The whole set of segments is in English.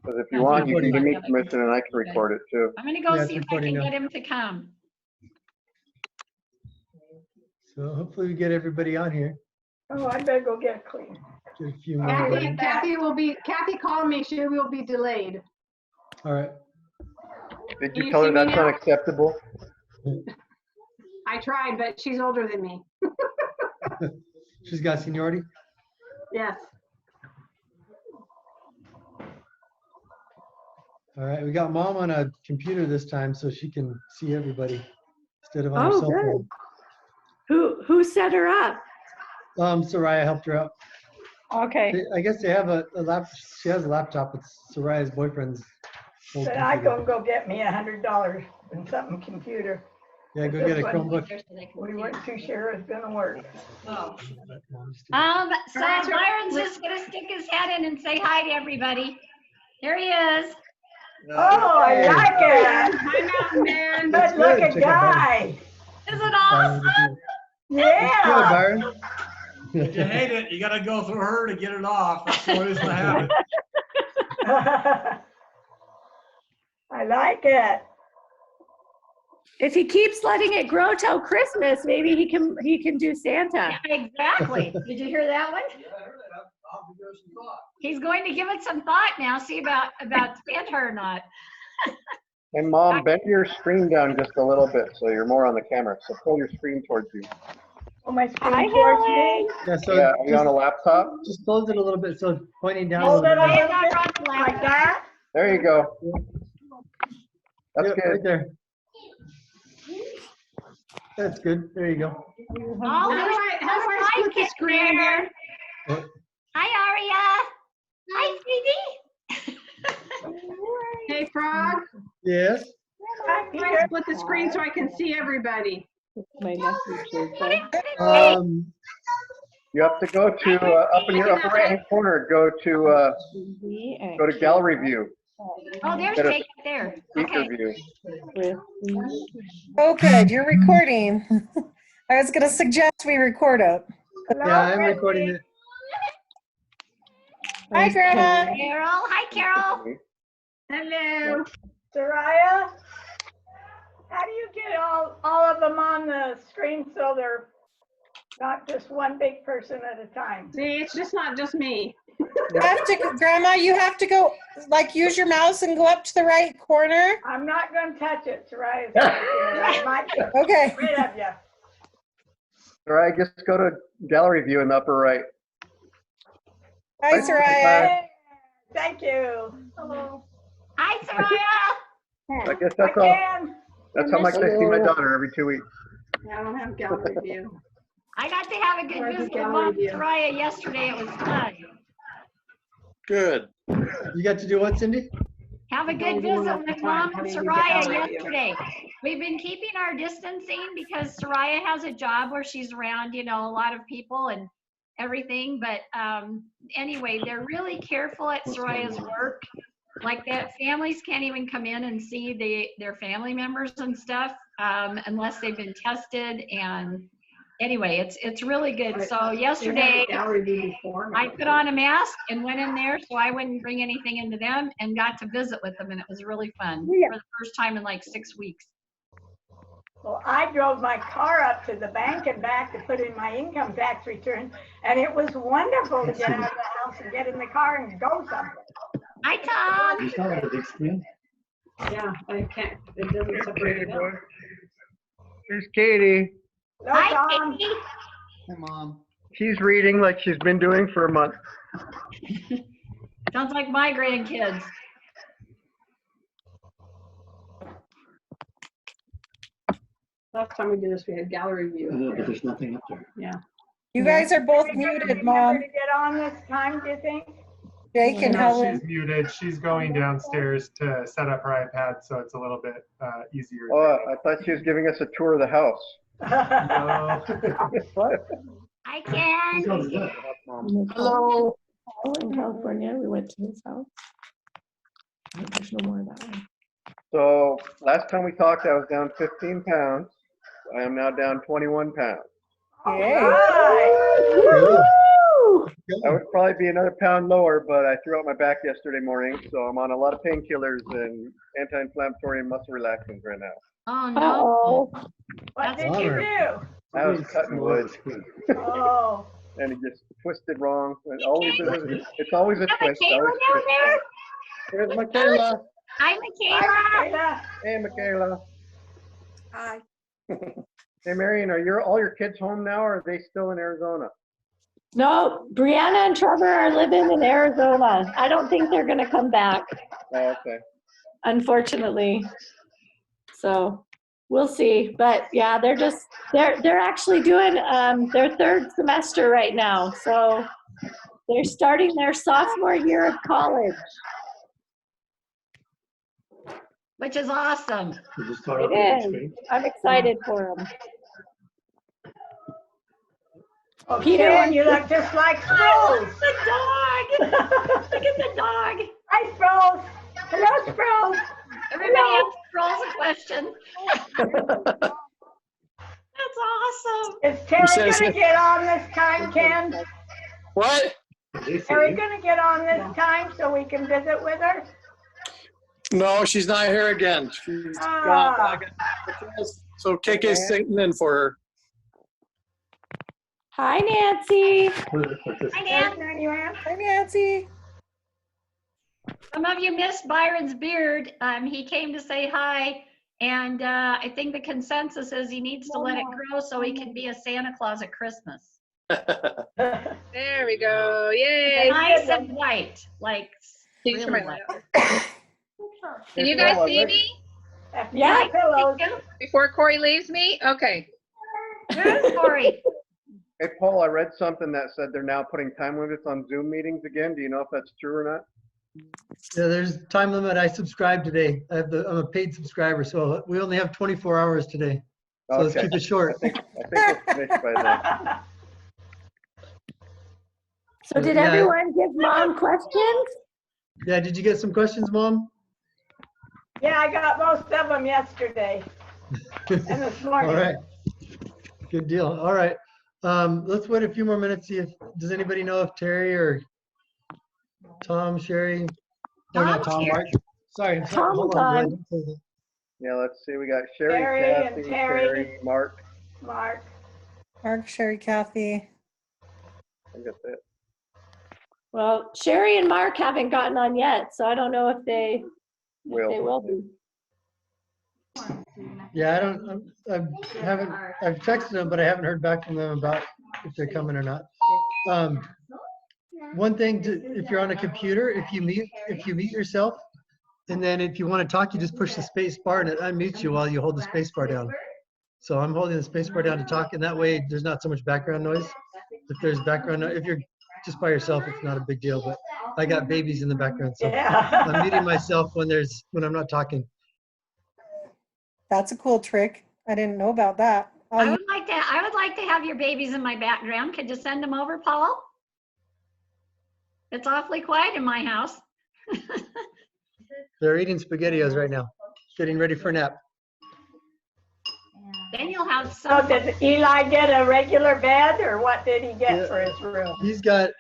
Because if you want, you can give me permission and I can record it too. I'm gonna go see if I can get him to come. So hopefully we get everybody on here. Oh, I better go get clean. Get a few more. Kathy called me, she will be delayed. All right. Did you tell her that's unacceptable? I tried, but she's older than me. She's got seniority? Yes. All right, we got mom on a computer this time so she can see everybody instead of on her cell phone. Who set her up? Soraya helped her out. Okay. I guess they have a laptop. She has a laptop. It's Soraya's boyfriend's old But I computer. go get me $100 and something computer. Yeah, go get a Chromebook. We weren't too sure it was gonna work. So Byron's just gonna stick his head in and say hi to everybody. There he is. Oh, I like it. Hi, Mountain Man. Good looking guy. Isn't it awesome? Yeah. Good, Byron. If you hate it, you gotta go through her to get it off. That's what is the habit. I like it. If he keeps letting it grow till Christmas, maybe he can do Santa. Yeah, exactly. Did you hear that one? Yeah, I heard that. I'll give it some thought. He's going to give it some thought now, see about Santa or not. And mom, bend your screen down just a little bit so you're more on the camera. So pull your screen towards you. Oh, my screen Hi, towards me. Haley. Yeah, so Yeah, are you on a laptop? just close it a little bit so it's pointing down a Hold little it bit. a little bit like that. There you go. That's Yep, good. right there. That's good. There you go. Oh, How do I split the screen here? Hi, Aria. Hi, sweetie. Hey, Frog. Yes. How do I split the screen so I can see everybody? My nephew. You have to go to up in your upper right hand corner. Go to gallery view. Oh, there's Better Jake there. Speaker Okay. view. Oh, good. You're recording. I was going to suggest we record it. Yeah, I'm recording it. Hi, Grandma. Carol. Hi, Carol. Hello. Soraya, how do you get all of them on the screen so they're not just one big person at a time? See, it's just not just me. You have to, Grandma, you have to go, like, use your mouse and go up to the right corner. I'm not gonna touch it, Soraya. I might get Okay. rid of you. All right, just go to gallery view in the upper right. Hi, Soraya. Thank you. Hello. Hi, Soraya. I guess I that's all. can. That's how much I see my daughter every 2 weeks. I don't have gallery view. I got to have a good Where's the visit with gallery Mom view? Soraya yesterday. It was fun. Good. You got to do what, Cindy? Have a good Don't do it visit all the with time. Mom How and do you get Soraya gallery view? yesterday. We've been keeping our distancing because Soraya has a job where she's around, a lot of people and everything. But anyway, they're really careful at Soraya's work. Like that, families can't even come in and see their family members and stuff unless they've been tested. And anyway, it's really good. So yesterday, Gallery view before. I put on a mask and went in there so I wouldn't bring anything into them and got to visit with them, and it was really fun for the first time in like 6 weeks. Well, I drove my car up to the bank and back to put in my income tax return, and it was wonderful to get out of the house and get in the car and go somewhere. Hi, Tom. Yeah, I can't, it doesn't separate it out. Here's Katie. Hello, Hi, Tom. Katie. Hey, Mom. She's reading like she's been doing for a month. Sounds like my grandkids. Last time we did this, we had gallery view. But there's nothing up there. Yeah. You guys are both muted, Mom. To get on this time, do you think? Jake and No, Helen. she's muted. She's going downstairs to set up her iPad, so it's a little bit easier. Oh, I thought she was giving us a tour of the house. Hi, Ken. Hello. In California, we went to his house. There's no more of that one. So last time we talked, I was down 15 pounds. I am now down 21 pounds. Yay. Woo! I would probably be another pound lower, but I threw out my back yesterday morning, so I'm on a lot of painkillers and anti-inflammatory and muscle relaxants right now. Oh, no. Uh-oh. What did you Bummer. do? I was cutting wood, Oh, and it just twisted wrong. It's always a Have twist. Michaela always down twist. there? Here's Michaela. Hi, Michaela. hi, Michaela. Hey, Michaela. Hi. Hey, Marian, are all your kids home now, or are they still in Arizona? No, Brianna and Trevor are living in Arizona. I don't think they're gonna come back, Oh, okay. unfortunately. So we'll see. But yeah, they're actually doing their third semester right now. So they're starting their sophomore year of college. Which is awesome. It is. I'm excited for them. Oh, Peter, Karen, you look just like Sproles. The dog. Look at the dog. Hi, Sproles. Hello, Sproles. Everybody asks Sproles a question. That's awesome. Is Terry gonna get on this time, Ken? What? Terry gonna get on this time so we can visit with her? No, she's not here again. She's gone back. So KK's sitting in for her. hi, Nancy. Hi, Nan. Hi, Nancy. Some of you missed Byron's beard. He came to say hi, and I think the consensus is he needs to let it grow so he can be a Santa Claus at Christmas. There we go. Yay. Nice and white, like Thanks for really my white. Can you guys see me Yeah. Pillows. before Corey leaves me? Okay. Good, Corey. Hey, Paul, I read something that said they're now putting time limits on Zoom meetings again. Do you know if that's true or not? Yeah, there's time limit. I subscribed today. I'm a paid subscriber, so we only have 24 hours today. So let's Okay. keep it short. I think we're finished by then. So did Yeah. everyone give mom questions? Yeah, did you get some questions, Mom? Yeah, I got most of them yesterday and this morning. All right. Good deal. All right. Let's wait a few more minutes. See if, does anybody know if Terry or Tom, Sherry, or not Tom's Tom, here. Mark? Sorry. Tom's hold on, on. Glenn, don't say that. Yeah, let's see. We got Sherry, Sherry and Kathy, Terry. Terry, Mark. Mark. Mark, Sherry, Kathy. I think that's it. Well, Sherry and Mark haven't gotten on yet, so I don't know if they will be. Yeah, I've texted them, but I haven't heard back from them about if they're coming or not. One thing, if you're on a computer, if you mute yourself, and then if you want to talk, you just push the space bar and it unmutes you while you hold the space bar down. So I'm holding the space bar down to talk, and that way there's not so much background noise. If there's background noise, if you're just by yourself, it's not a big deal, but I got babies in the background, so Yeah. I'm muting myself when I'm not talking. That's a cool trick. I didn't know about that. I would like to have your babies in my background. Could you send them over, Paul? It's awfully quiet in my house. They're eating SpaghettiOs right now, getting ready for a nap. Then you'll have So some. did Eli get a regular bed or what did he get for his room? He's got.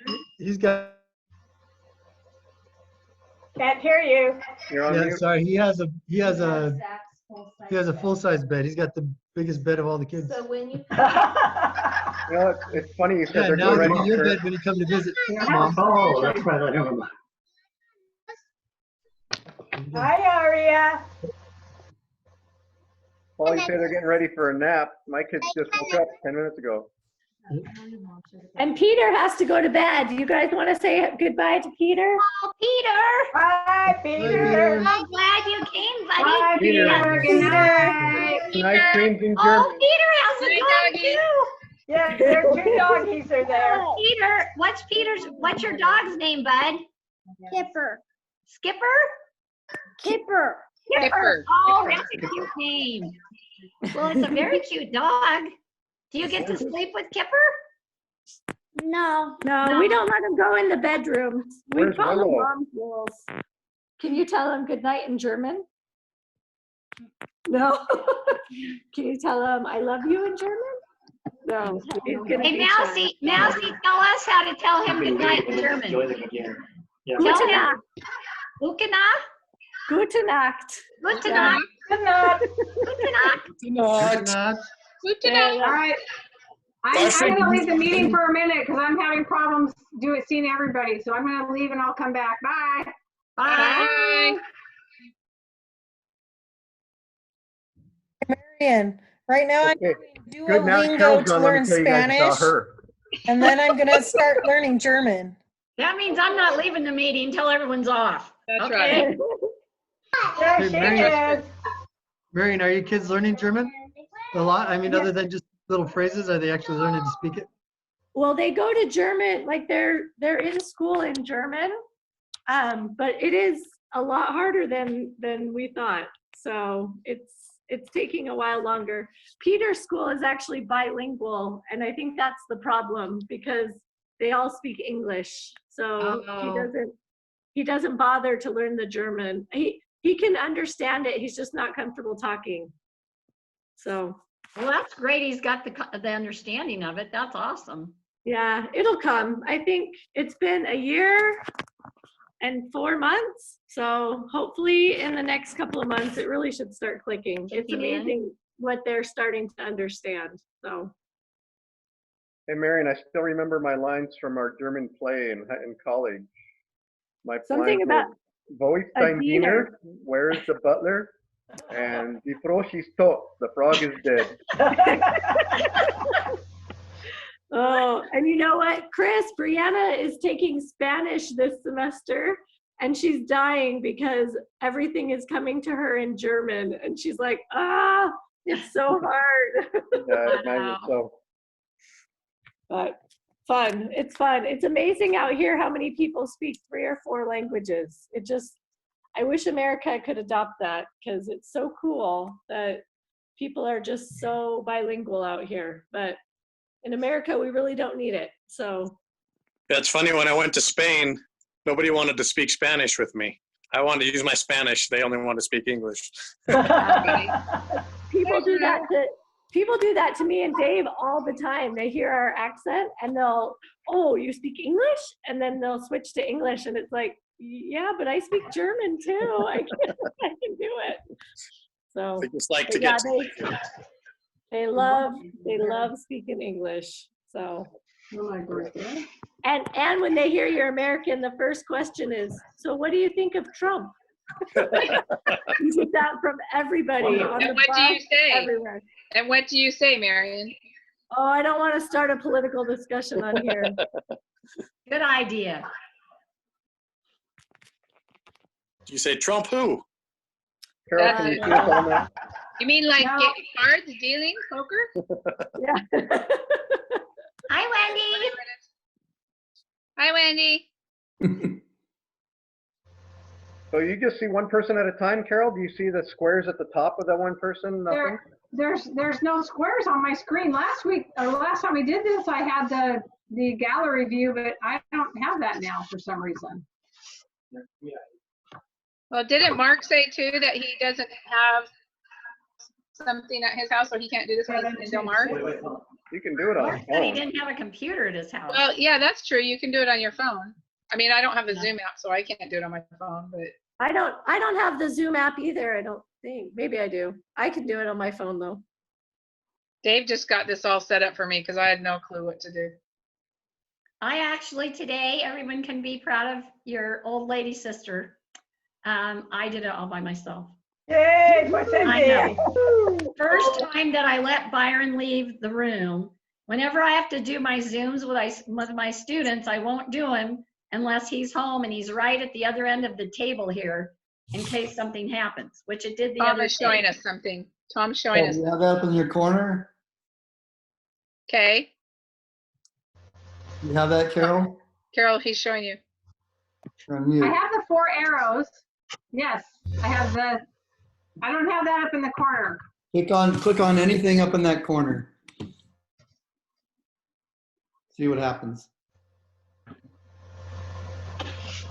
Can't hear you. You're on Yeah, mute. sorry. He has a full-size bed. He's got the biggest bed of all the kids. You know, it's funny you said Yeah, they're now getting it's ready in your for. bed when you come to visit. Mom. Oh, that's right. I know. Hi, Aria. Paul, you say they're getting ready for a nap. My kids just woke up 10 minutes ago. And Peter has to go to bed. Do you guys want to say goodbye to Peter? Oh, Peter. Hi, Peter. I'm glad you came, buddy. Hi, Peter. Good night. Nice dreams in Oh, Germany. Peter has a Hi, dog doggy. too. Yeah, their two doggies are there. Peter, what's your dog's name, bud? Kipper. Skipper? Kipper. Kipper. Oh, that's a cute name. Well, it's a very cute dog. Do you get to sleep with Kipper? No, we don't let him go in the bedroom. We Where's follow Willow? mom's rules. Can you tell him good night in German? No. Can you tell him I love you in German? No. He's gonna Hey, be Mousy, Mousy, tell us how to tell him good night in German. shy. Tell Gute him, Nacht. Gute Nacht. Gute Nacht. Gute Nacht. Good night. Gute Nacht. Not. Good night. All right. I'm gonna leave the meeting for a minute because I'm having problems seeing everybody. So I'm gonna leave and I'll come back. Bye. Bye. Marian, right now I'm Okay. doing Good. Now Duolingo Carol's to gone. Let learn me tell you guys Spanish, about her. and then I'm gonna start learning German. That means I'm not leaving the meeting until everyone's off. That's Okay? right. There Hey, she Marian. is. Marian, are your kids learning German a lot? I mean, other than just little phrases, are they actually learning to speak it? Well, they go to German, like they're in school in German, but it is a lot harder than we thought. So it's taking a while longer. Peter's school is actually bilingual, and I think that's the problem because they all speak English. So he doesn't bother to learn the German. He can understand it. He's just not comfortable talking. So. Well, that's great. He's got the understanding of it. That's awesome. Yeah, it'll come. I think it's been a year and 4 months. So hopefully in the next couple of months, it really should start clicking. It's amazing what they're starting to understand. So. Hey, Marian, I still remember my lines from our German play in college. My Something lines about were, Wo ist dein Diener? Where's the butler? And die Frosch ist tot. The frog is dead. Oh, and you know what, Chris, Brianna is taking Spanish this semester, and she's dying because everything is coming to her in German, and she's like, it's so hard. Yeah, I imagine so. But fun. It's fun. It's amazing out here how many people speak 3 or 4 languages. I wish America could adopt that because it's so cool that people are just so bilingual out here. But in America, we really don't need it. So. Yeah, it's funny, when I went to Spain, nobody wanted to speak Spanish with me. I wanted to use my Spanish. They only wanted to speak English. People do that to me and Dave all the time. They hear our accent and they'll, oh, you speak English? And then they'll switch to English and it's like, yeah, but I speak German too. I can do it. So They just like to yeah, get they love speaking English. So and when they hear you're American, the first question is, so what do you think of Trump? You get that from everybody on the what bus, do you say? everywhere. And what do you say, Marian? Oh, I don't want to start a political discussion on here. Good idea. You say Trump who? Carol, can you see us on that? You mean like get cards, dealing, poker? Yeah. Hi, Wendy. Hi, Wendy. So you just see one person at a time, Carol? Do you see the squares at the top of that one person? Nothing? There's no squares on my screen. Last time we did this, I had the gallery view, but I don't have that now for some reason. Well, didn't Mark say too that he doesn't have something at his house, so he can't do this one in Del Mar? You can do it on Mark your said he phone. didn't have a computer at his house. Well, yeah, that's true. You can do it on your phone. I mean, I don't have the Zoom app, so I can't do it on my phone, but. I don't have the Zoom app either, I don't think. Maybe I do. I can do it on my phone though. Dave just got this all set up for me because I had no clue what to do. I actually today, everyone can be proud of your old lady sister. I did it all by myself. Yay, what's that? I know. First time that I let Byron leave the room, whenever I have to do my Zooms with my students, I won't do them unless he's home and he's right at the other end of the table here in case something happens, which it did the Tom other is showing day. us something. Tom's showing us. You have that up in your corner? Okay. You have that, Carol? Carol, he's showing you. From you. I have the 4 arrows. Yes, I don't have that up in the corner. Click on anything up in that corner. See what happens.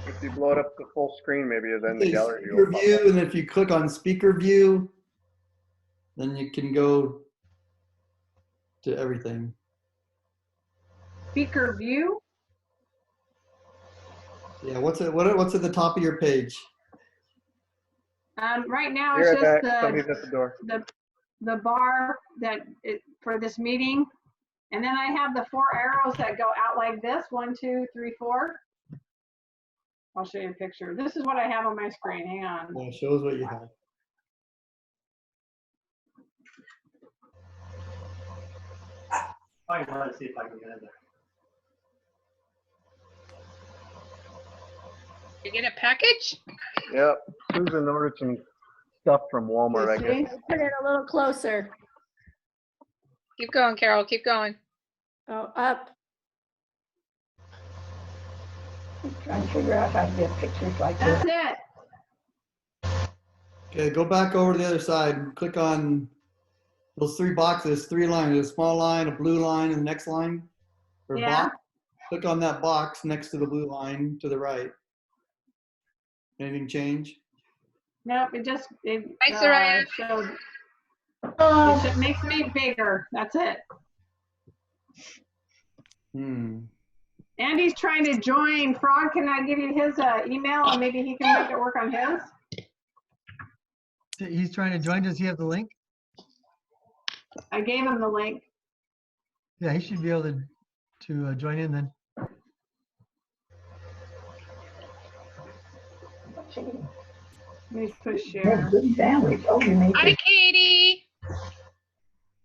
If you blow it up to full screen, maybe then the Okay, gallery view speaker will pop view, up. and if you click on speaker view, then you can go to everything. Speaker view. Yeah, what's at the top of your page? Right now You're it's right just back. Somebody's at the door. the bar for this meeting. And then I have the 4 arrows that go out like this, 1, 2, 3, 4. I'll show you a picture. This is what I have on my screen. Hang on. Yeah, it shows what you have. I want to see if I can get in there. You get a package? Yep. Susan ordered some stuff from Walmart, I guess. Put it a little closer. Keep going, Carol. Keep going. Oh, up. Trying to figure out how to get pictures like this. That's it. Okay, go back over to the other side and click on those 3 boxes, 3 lines, a small line, a blue line, and the next line. Or Yeah. box. Click on that box next to the blue line to the right. Anything change? Nope, it Hi, Soraya. showed. Oh, It makes me bigger. That's it. Andy's trying to join. Frog, can I give you his email and maybe he can make it work on his? He's trying to join. Does he have the link? I gave him the link. Yeah, he should be able to join in then. Let me push share. good sandwich. Oh, you made Hi, Katie.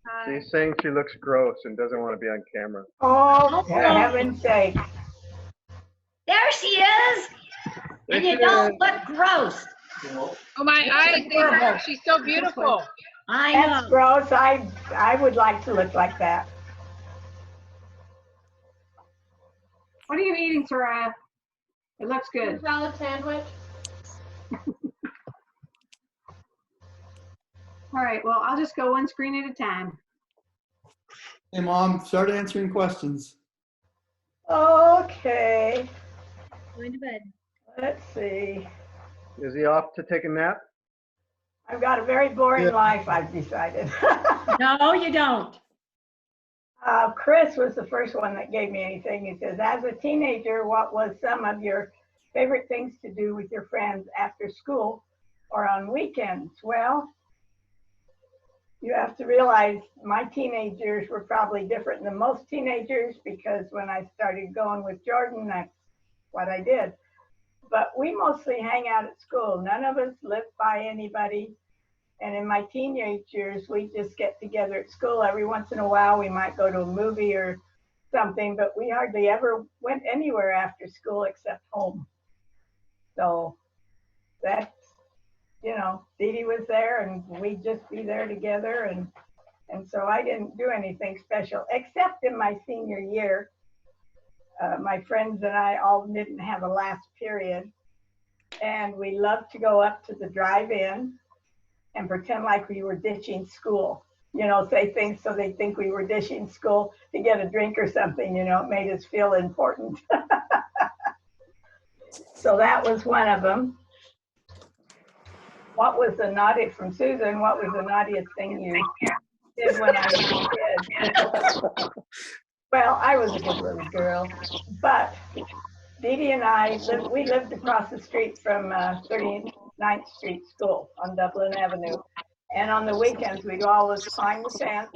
Hi. She's saying she looks gross and doesn't want to be on camera. Oh, for heaven's sake. There she is. And you don't look gross. Oh, my eyes. She's so beautiful. I That's know. gross. I would like to look like that. What are you eating, Soraya? It looks good. Salad sandwich. All right, well, I'll just go one screen at a time. Hey, Mom, start answering questions. Okay, Going to bed. let's see. Is he off to take a nap? I've got a very boring life, I've decided. No, you don't. Chris was the first one that gave me anything. He says, as a teenager, what was some of your favorite things to do with your friends after school or on weekends? Well, you have to realize my teenagers were probably different than most teenagers because when I started going with Jordan, that's what I did. But we mostly hang out at school. None of us lived by anybody. And in my teenage years, we just get together at school. Every once in a while, we might go to a movie or something, but we hardly ever went anywhere after school except home. So that's, you know, Dee Dee was there and we'd just be there together. And so I didn't do anything special, except in my senior year. My friends and I all didn't have a last period. And we loved to go up to the drive-in and pretend like we were ditching school. You know, say things so they think we were ditching school to get a drink or something, you know, it made us feel important. So that was one of them. What was the naughty, from Susan, what was the naughtiest thing you did when I was a kid? Well, I was a good little girl, but Dee Dee and I, we lived across the street from 39th Street School on Dublin Avenue. And on the weekends, we'd always climb the fence,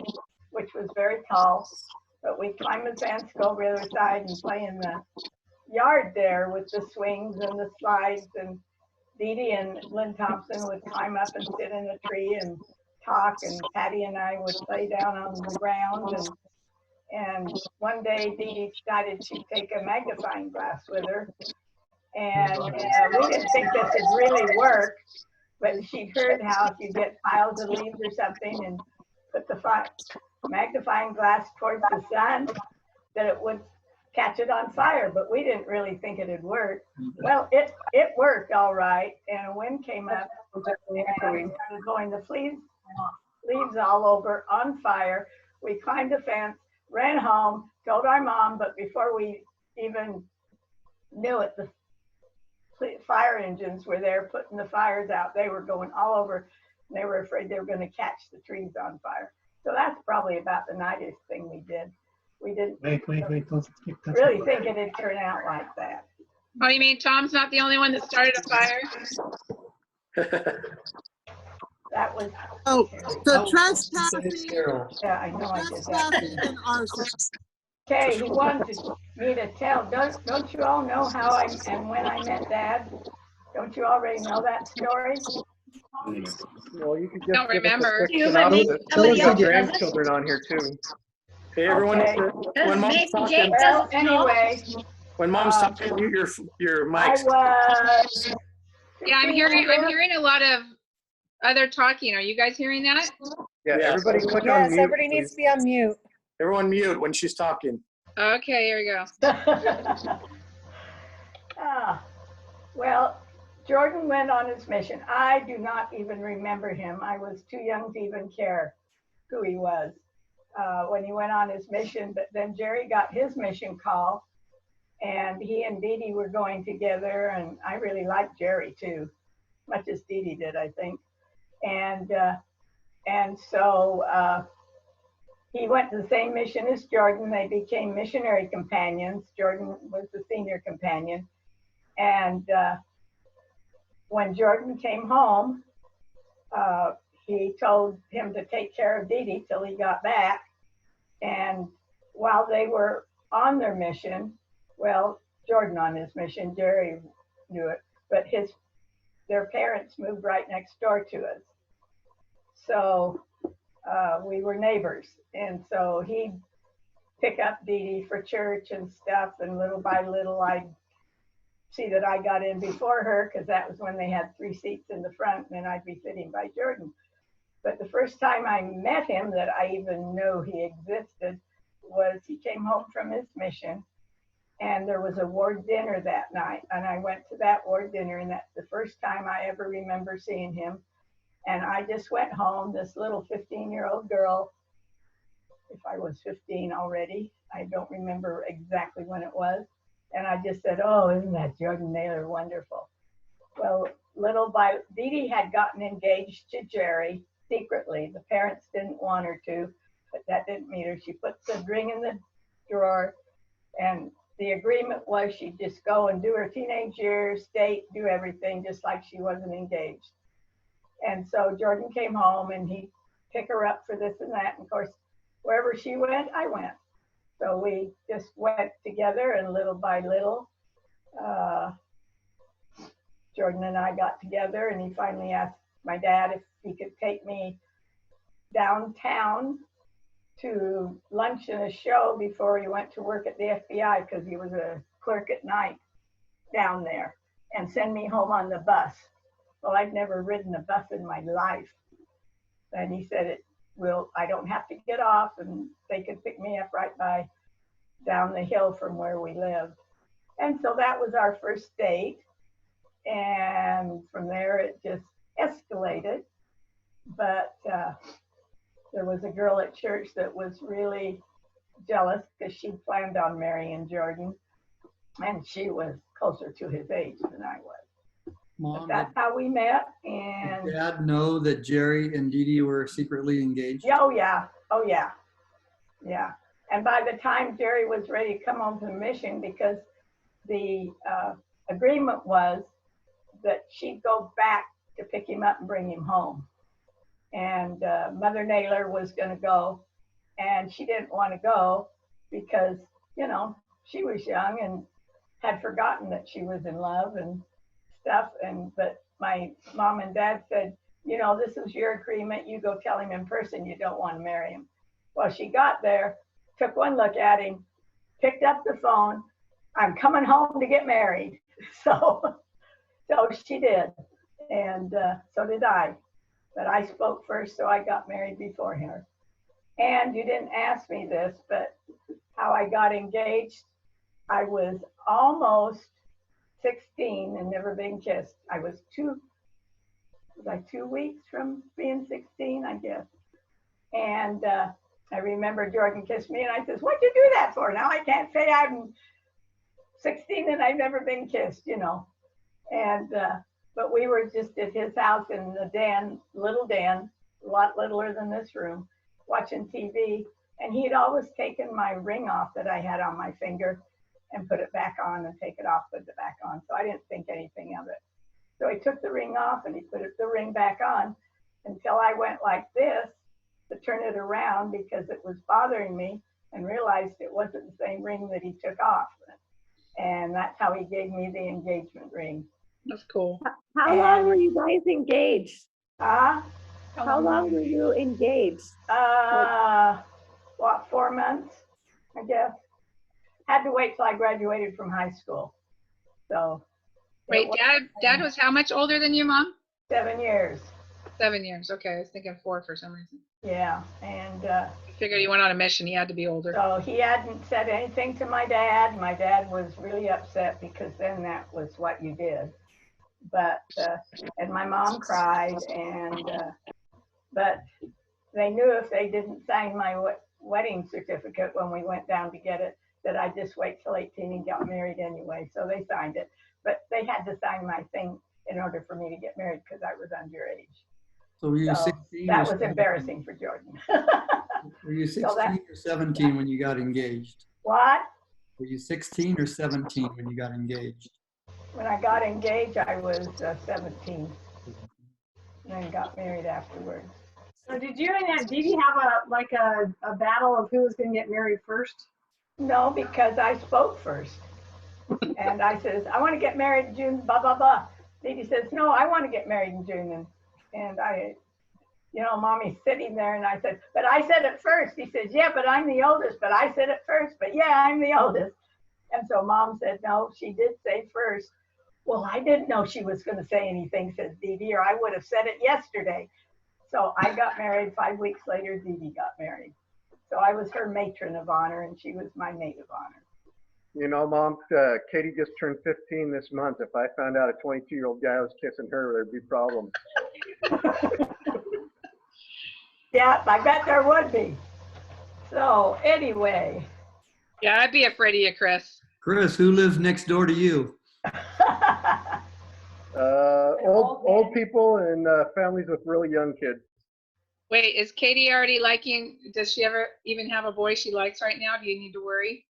which was very tall, but we'd climb the fence, go over the other side and play in the yard there with the swings and the slides. And Dee Dee and Lynn Thompson would climb up and sit in a tree and talk, and Patty and I would lay down on the ground. And one day Dee Dee decided she'd take a magnifying glass with her. And we didn't think this would really work, but she'd heard how if you get piles of leaves or something and put the magnifying glass towards the sun, that it would catch it on fire, but we didn't really think it'd work. Well, it worked all right, and a wind came up and started blowing the leaves all over on fire. We climbed the fence, ran home, told our mom, but before we even knew it, the fire engines were there putting the fires out. They were going all over, and they were afraid they were going to catch the trees on fire. So that's probably about the nicest thing we did. We didn't Wait, don't keep touching. really think it'd turn out like that. Oh, you mean Tom's not the only one that started a fire? That was. Oh, the Oh, trespassing, Carol. Yeah, I know I did trespassing that. and arson. Okay, he wanted me to tell. Don't you all know how I and when I met Dad? Don't you already know that story? Well, you could just Don't give us a remember. quick You, but maybe synopsis. somebody We've got else doesn't. grandchildren on here too. Hey, everyone, Okay. when mom's Maybe talking, Jake Well, doesn't know. anyway, when mom's talking, mute your I mics. was. Yeah, I'm 15 hearing years a lot of other talking. Are you guys hearing that? Yeah, Yeah. everybody click on Yes, mute. everybody needs to be on mute. Everyone mute when she's talking. Okay, here we go. Well, Jordan went on his mission. I do not even remember him. I was too young to even care who he was when he went on his mission. But then Jerry got his mission call, and he and Dee Dee were going together. And I really liked Jerry too, much as Dee Dee did, I think. And so he went to the same mission as Jordan. They became missionary companions. Jordan was the senior companion. And when Jordan came home, he told him to take care of Dee Dee till he got back. And while they were on their mission, well, Jordan on his mission, Jerry knew it, but their parents moved right next door to us. So we were neighbors. And so he'd pick up Dee Dee for church and stuff. And little by little, I'd see that I got in before her, because that was when they had 3 seats in the front, and then I'd be sitting by Jordan. But the first time I met him that I even knew he existed was he came home from his mission, and there was a ward dinner that night. And I went to that ward dinner, and that's the first time I ever remember seeing him. And I just went home, this little 15-year-old girl, if I was 15 already, I don't remember exactly when it was. And I just said, oh, isn't that Jordan Naylor wonderful? Well, Dee Dee had gotten engaged to Jerry secretly. The parents didn't want her to, but that didn't mean her. She put the ring in the drawer, and the agreement was she'd just go and do her teenage years, date, do everything just like she wasn't engaged. And so Jordan came home, and he'd pick her up for this and that. And of course, wherever she went, I went. So we just went together, and little by little, Jordan and I got together, and he finally asked my dad if he could take me downtown to lunch and a show before he went to work at the FBI, because he was a clerk at night down there, and send me home on the bus. Well, I'd never ridden a bus in my life. And he said, I don't have to get off, and they could pick me up right by down the hill from where we lived. And so that was our first date. And from there, it just escalated. But there was a girl at church that was really jealous because she planned on marrying Jordan, and she was closer to his age than I was. Mom, But that's how we met. did And Dad know that Jerry and Dee Dee were secretly engaged? oh yeah, yeah. And by the time Jerry was ready to come home from the mission, because the agreement was that she'd go back to pick him up and bring him home. And Mother Naylor was going to go, and she didn't want to go because, she was young and had forgotten that she was in love and stuff. But my mom and dad said, this is your agreement. You go tell him in person you don't want to marry him. Well, she got there, took one look at him, picked up the phone. I'm coming home to get married. So she did. And so did I. But I spoke first, so I got married before her. And you didn't ask me this, but how I got engaged, I was almost 16 and never been kissed. I was 2 weeks from being 16, I guess. And I remember Jordan kissed me, and I says, what'd you do that for? Now I can't say I'm 16 and I've never been kissed, And, but we were just at his house in the little den, a lot littler than this room, watching TV. And he'd always taken my ring off that I had on my finger and put it back on and take it off, put it back on. So I didn't think anything of it. So he took the ring off and he put the ring back on until I went like this to turn it around because it was bothering me and realized it wasn't the same ring that he took off. And that's how he gave me the engagement ring. That's cool. How long were you guys engaged? How long were you engaged? What, 4 months, I guess. Had to wait till I graduated from high school. So. Wait, Dad was how much older than you, Mom? 7 years. 7 years. Okay, I was thinking 4 for some reason. Yeah, and I figured he went on a mission. He had to be older. So he hadn't said anything to my dad. My dad was really upset because then that was what you did. But and my mom cried, and but they knew if they didn't sign my wedding certificate when we went down to get it, that I'd just wait till 18 and got married anyway. So they signed it, but they had to sign my thing in order for me to get married because I was underage. So were you 16? That was embarrassing for Jordan. Were you 16 or 17 when you got engaged? What? Were you 16 or 17 when you got engaged? When I got engaged, I was 17, and then got married afterwards. So did you and Dee Dee have a battle of who was going to get married first? No, because I spoke first. And I says, I want to get married in June, blah, blah, blah. Dee Dee says, no, I want to get married in June. And I, Mommy's sitting there, and I said, but I said it first. He says, yeah, but I'm the oldest, but I said it first, but yeah, I'm the oldest. And so Mom said, no, she did say first. Well, I didn't know she was going to say anything, says Dee Dee, or I would have said it yesterday. So I got married. 5 weeks later, Dee Dee got married. So I was her matron of honor, and she was my maid of honor. You know, Mom, Katie just turned 15 this month. If I found out a 22-year-old guy was kissing her, there'd be problems. Yeah, I bet there would be. So anyway. Yeah, I'd be afraid of you, Chris. Chris, who lives next door to you? Old people and families with really young kids. Wait, is Katie already liking, does she ever even have a boy she likes right now? Do you need to worry?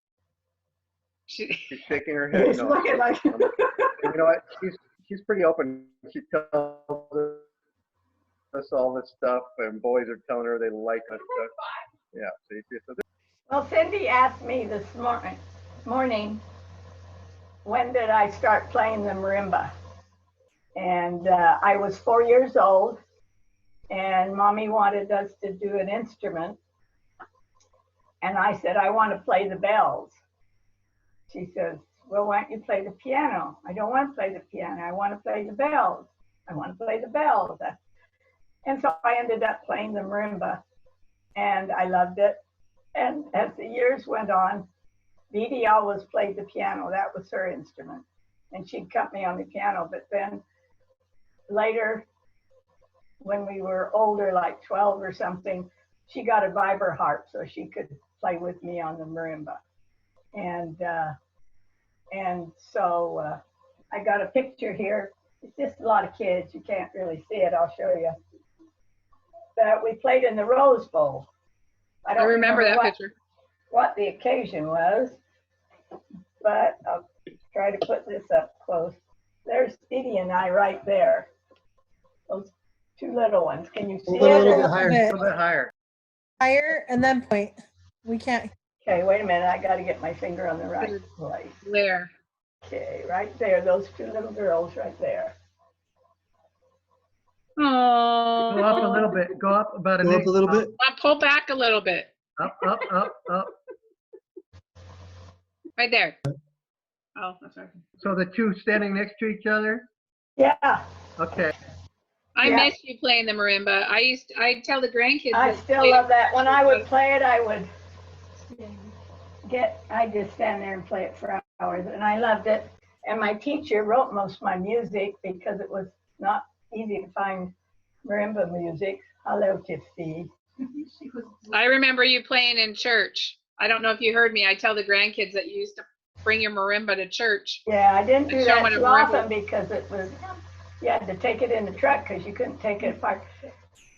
She's shaking her head. No. You know what? She's pretty open. She tells us all this stuff, and boys are telling her they like us stuff. Yeah. So well, Cindy asked me this morning, when did I start playing the marimba? And I was 4 years old, and Mommy wanted us to do an instrument. And I said, I want to play the bells. She says, well, why don't you play the piano? I don't want to play the piano. I want to play the bells. I want to play the bells. And so I ended up playing the marimba, and I loved it. And as the years went on, Dee Dee always played the piano. That was her instrument. And she'd cut me on the piano. But then later, when we were older, like 12 or something, she got a vibra harp so she could play with me on the marimba. And so I got a picture here. It's just a lot of kids. You can't really see it. I'll show you. But we played in the Rose Bowl. I don't remember that picture. What the occasion was, but I'll try to put this up close. There's Dee Dee and I right there. Those two little ones. Can you see it? A little bit higher. a little bit higher. Higher and then point. We can't. Okay, wait a minute. I got to get my finger on the right place. Where? Okay, right there. Those two little girls right there. Oh. Go up a little bit. Go up about an Go up inch. a little bit. Pull back a little bit. Up, up, up, up. Right there. Oh, that's right. So the two standing next to each other? Yeah. Okay. I miss you playing the marimba. I'd tell the grandkids. I still love that. When I would play it, I would I'd just stand there and play it for hours, and I loved it. And my teacher wrote most of my music because it was not easy to find marimba music. Hello, Tiffany. I remember you playing in church. I don't know if you heard me. I tell the grandkids that you used to bring your marimba to church. Yeah, I didn't do And show that what a too marimba- often because it was, you had to take it in the truck because you couldn't take it apart.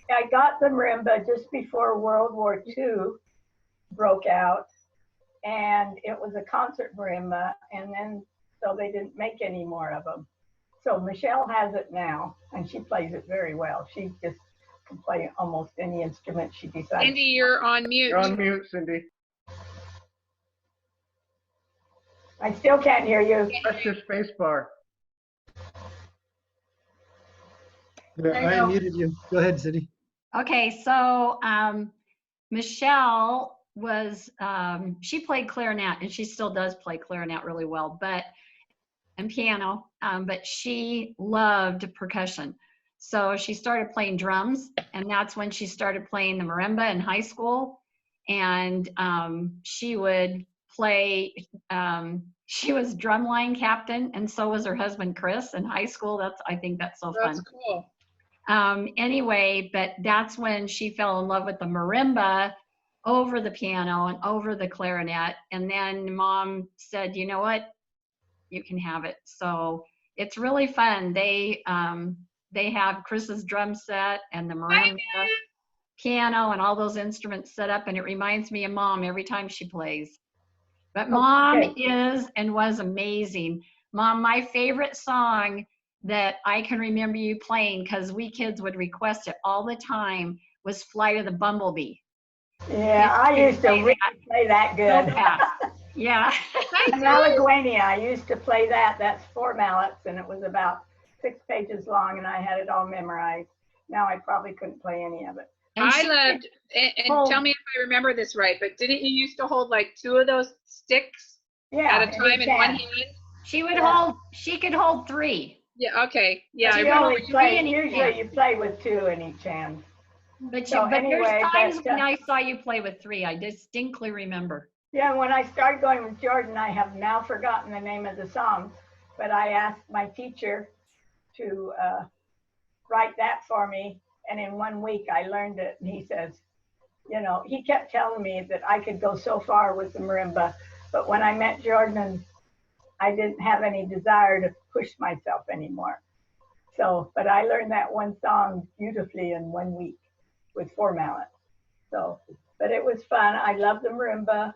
I got the marimba just before World War II broke out, and it was a concert marimba, and then so they didn't make any more of them. So Michelle has it now, and she plays it very well. She just can play almost any instrument she decides. Cindy, you're on mute. You're on mute, Cindy. I still can't hear you. Press your space bar. There, I unmuted you. Go ahead, Cindy. Okay, so Michelle was, she played clarinet, and she still does play clarinet really well, and piano, but she loved percussion. So she started playing drums, and that's when she started playing the marimba in high school. And she would play, she was drumline captain, and so was her husband Chris in high school. I think that's so fun. That's cool. Anyway, but that's when she fell in love with the marimba over the piano and over the clarinet. And then Mom said, you know what, you can have it. So it's really fun. They have Chris's drum set and the marimba, piano, and all those instruments set up, and it reminds me of Mom every time she plays. But Mom is and was amazing. Mom, my favorite song that I can remember you playing, because we kids would request it all the time, was Flight of the Bumblebee. Yeah, I used to really play that good. Yeah. Malaguena, I used to play that. That's 4 mallets, and it was about 6 pages long, and I had it all memorized. Now I probably couldn't play any of it. I loved, and tell me if I remember this right, but didn't you used to hold like 2 of those sticks at a time in one hand? She would hold, she could hold 3. Yeah, okay. Yeah, I remember usually you play with 2 in each hand. But, So anyway, there's times when I saw you play with 3. I distinctly remember. Yeah, when I started going with Jordan, I have now forgotten the name of the song, but I asked my teacher to write that for me, and in 1 week I learned it. And he says, you know, he kept telling me that I could go so far with the marimba, but when I met Jordan, I didn't have any desire to push myself anymore. So, but I learned that one song beautifully in 1 week with 4 mallets. So, but it was fun. I love the marimba,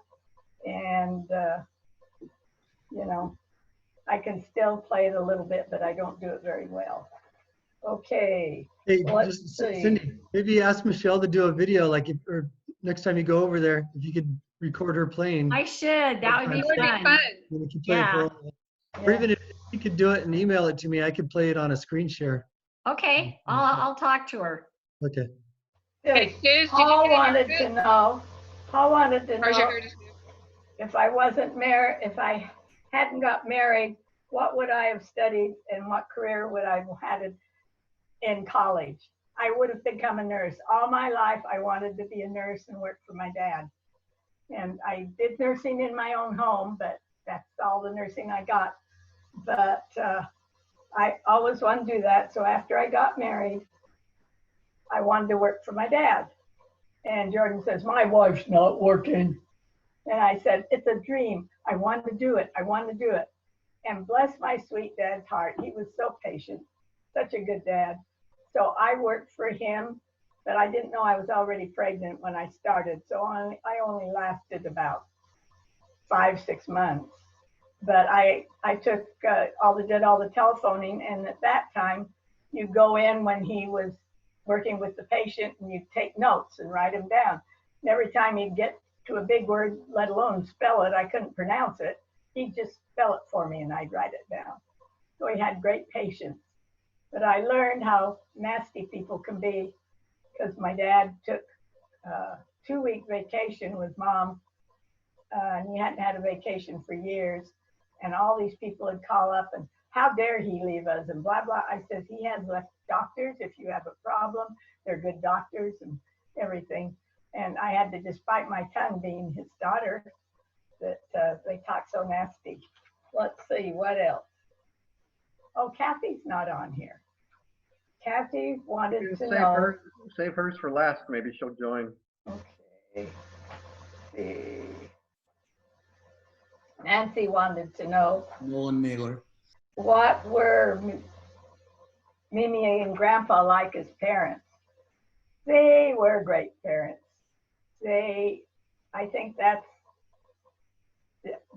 and you know, I can still play it a little bit, but I don't do it very well. Okay. Hey, let's just see. Cindy, maybe ask Michelle to do a video, like, or next time you go over there, if you could record her playing. I should. That would be fun. We can play it for her. Or even if you could do it and email it to me, I could play it on a screen share. Okay, I'll talk to her. Okay. Hey, Suze, Paul wanted to know if I wasn't married, if I hadn't got married, what would I have studied and what career would I have had in college? I would have become a nurse. All my life, I wanted to be a nurse and work for my dad. And I did nursing in my own home, but that's all the nursing I got. But I always wanted to do that. So after I got married, I wanted to work for my dad. And Jordan says, my wife's not working. And I said, it's a dream. I want to do it. I want to do it. And bless my sweet dad's heart. He was so patient, such a good dad. So I worked for him, but I didn't know I was already pregnant when I started. So I only lasted about 5-6 months. But I took did all the telephoning. And at that time, you go in when he was working with the patient and you take notes and write them down. And every time he'd get to a big word, let alone spell it, I couldn't pronounce it. He'd just spell it for me and I'd write it down. So he had great patience. But I learned how nasty people can be because my dad took a 2-week vacation with Mom, and he hadn't had a vacation for years. And all these people would call up and how dare he leave us and blah, blah. I said, he has left doctors. If you have a problem, they're good doctors and everything. And I had to just bite my tongue being his daughter that they talk so nasty. Let's see, what else? Oh, Kathy's not on here. Kathy wanted to know. Save hers for last. Maybe she'll join. Okay. See. Nancy wanted to know Nolan Naylor. what were Mimi and Grandpa like as parents. They were great parents. I think that's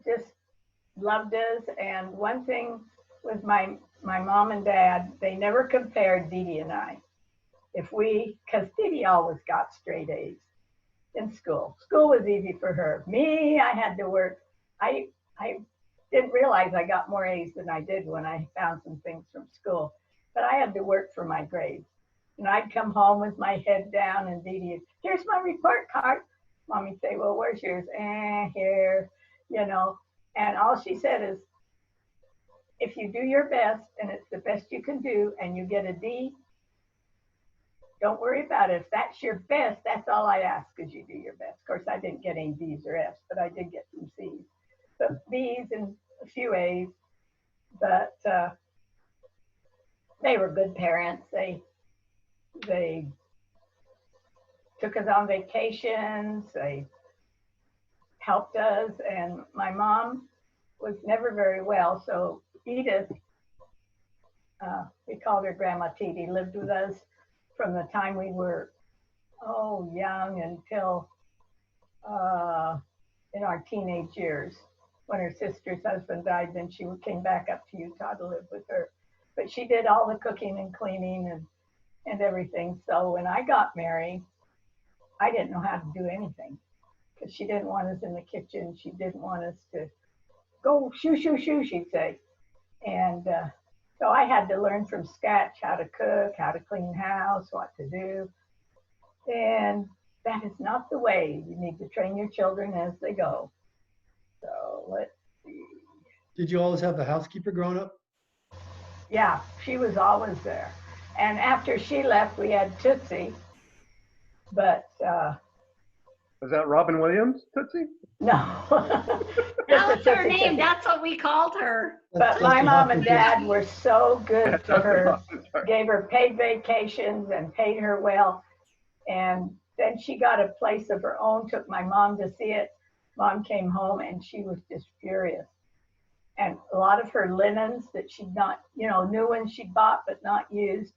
just loved us. And one thing with my mom and dad, they never compared Dee Dee and I. Because Dee Dee always got straight A's in school. School was easy for her. Me, I had to work. I didn't realize I got more A's than I did when I found some things from school. But I had to work for my grades. And I'd come home with my head down and Dee Dee, here's my report card. Mommy'd say, well, where's yours? Here, you know. And all she said is, if you do your best and it's the best you can do and you get a D, don't worry about it. If that's your best, that's all I ask is you do your best. Of course, I didn't get any D's or F's, but I did get some C's. But B's and a few A's. But they were good parents. They took us on vacations. They helped us. And my mom was never very well. So Edith, we called her Grandma Titi, lived with us from the time we were, young until in our teenage years. When her sister's husband died, then she came back up to Utah to live with her. But she did all the cooking and cleaning and everything. So when I got married, I didn't know how to do anything because she didn't want us in the kitchen. She didn't want us to go shoo, shoo, shoo, she'd say. And so I had to learn from scratch how to cook, how to clean house, what to do. And that is not the way. You need to train your children as they go. So let's see. Did you always have a housekeeper growing up? Yeah, she was always there. And after she left, we had Tootsie. But was that Robin Williams, Tootsie? No. That was her name. That's what we called her. But my mom and dad were so good to her, gave her paid vacations and paid her well. And then she got a place of her own, took my mom to see it. Mom came home and she was just furious. And a lot of her linens that she'd not, new ones she bought but not used,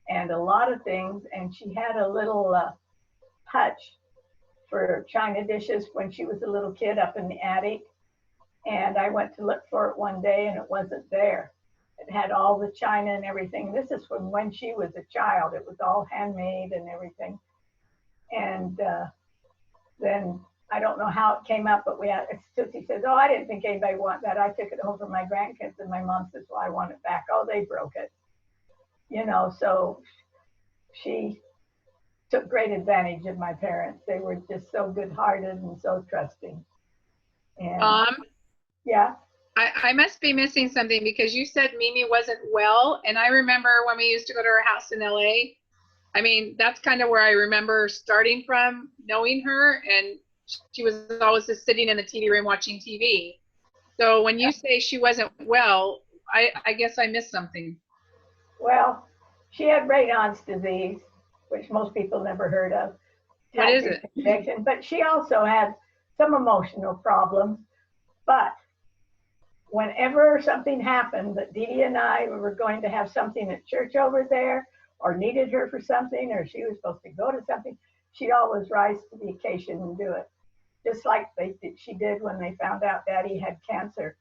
and a lot of things. And she had a little hutch for china dishes when she was a little kid up in the attic. And I went to look for it one day and it wasn't there. It had all the china and everything. This is from when she was a child. It was all handmade and everything. And then I don't know how it came up, but Tootsie says, oh, I didn't think anybody would want that. I took it home for my grandkids. And my mom says, well, I want it back. Oh, they broke it. So she took great advantage of my parents. They were just so good-hearted and so trusting. And, yeah. I must be missing something because you said Mimi wasn't well. And I remember when we used to go to her house in LA. I mean, that's kind of where I remember starting from, knowing her. And she was always just sitting in the TV room watching TV. So when you say she wasn't well, I guess I missed something. Well, she had Raynaud's disease, which most people never heard of. What is it? But she also had some emotional problems. But whenever something happened that Dee Dee and I were going to have something at church over there, or needed her for something, or she was supposed to go to something, she'd always rise to the occasion and do it. Just like she did when they found out Daddy had cancer.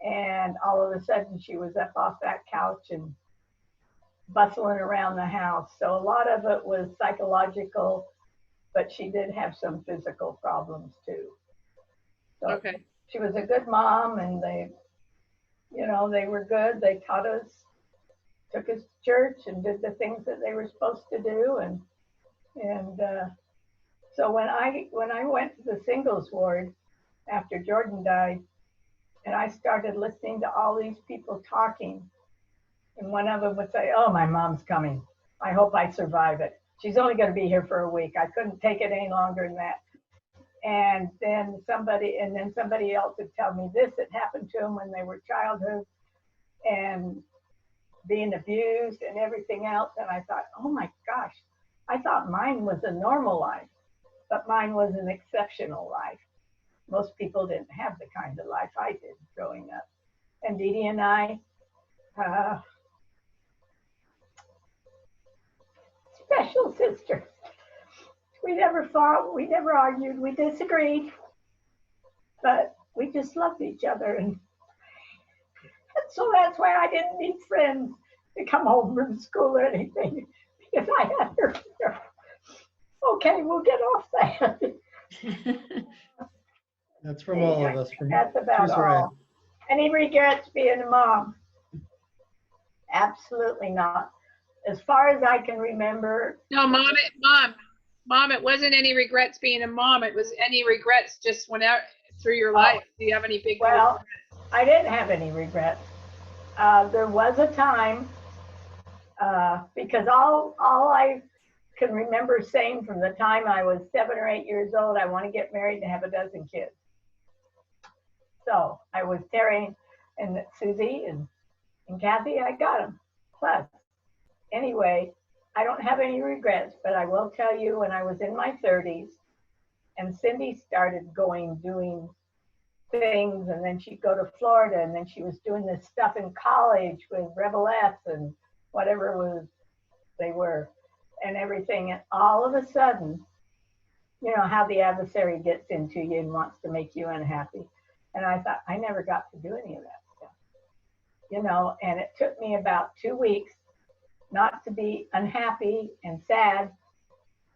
And all of a sudden she was up off that couch and bustling around the house. So a lot of it was psychological, but she did have some physical problems too. So okay. She was a good mom, and they were good. They taught us, took us to church and did the things that they were supposed to do. And so when I went to the singles ward after Jordan died, and I started listening to all these people talking, and one of them would say, oh, my mom's coming. I hope I survive it. She's only going to be here for a week. I couldn't take it any longer than that. And then somebody else would tell me this had happened to them when they were childhood and being abused and everything else. And I thought, oh my gosh, I thought mine was a normal life, but mine was an exceptional life. Most people didn't have the kind of life I did growing up. And Dee Dee and I, special sisters. We never fought, we never argued, we disagreed, but we just loved each other. And so that's why I didn't need friends to come home from school or anything, because I had her here. Okay, we'll get off that. That's from all of us. That's about all. Any regrets being a mom? Absolutely not. As far as I can remember. No, Mom, it wasn't any regrets being a mom. It was any regrets just whenever through your life. Do you have any big regrets? I didn't have any regrets. There was a time, because all I can remember saying from the time I was 7 or 8 years old, I want to get married and have a dozen kids. So I was Terry and Susie and Kathy, I got them. Plus, anyway, I don't have any regrets, but I will tell you when I was in my 30s and Cindy started doing things, and then she'd go to Florida, and then she was doing this stuff in college with Revelettes and whatever they were and everything. And all of a sudden, you know how the adversary gets into you and wants to make you unhappy. And I thought, I never got to do any of that stuff, you know, and it took me about 2 weeks not to be unhappy and sad.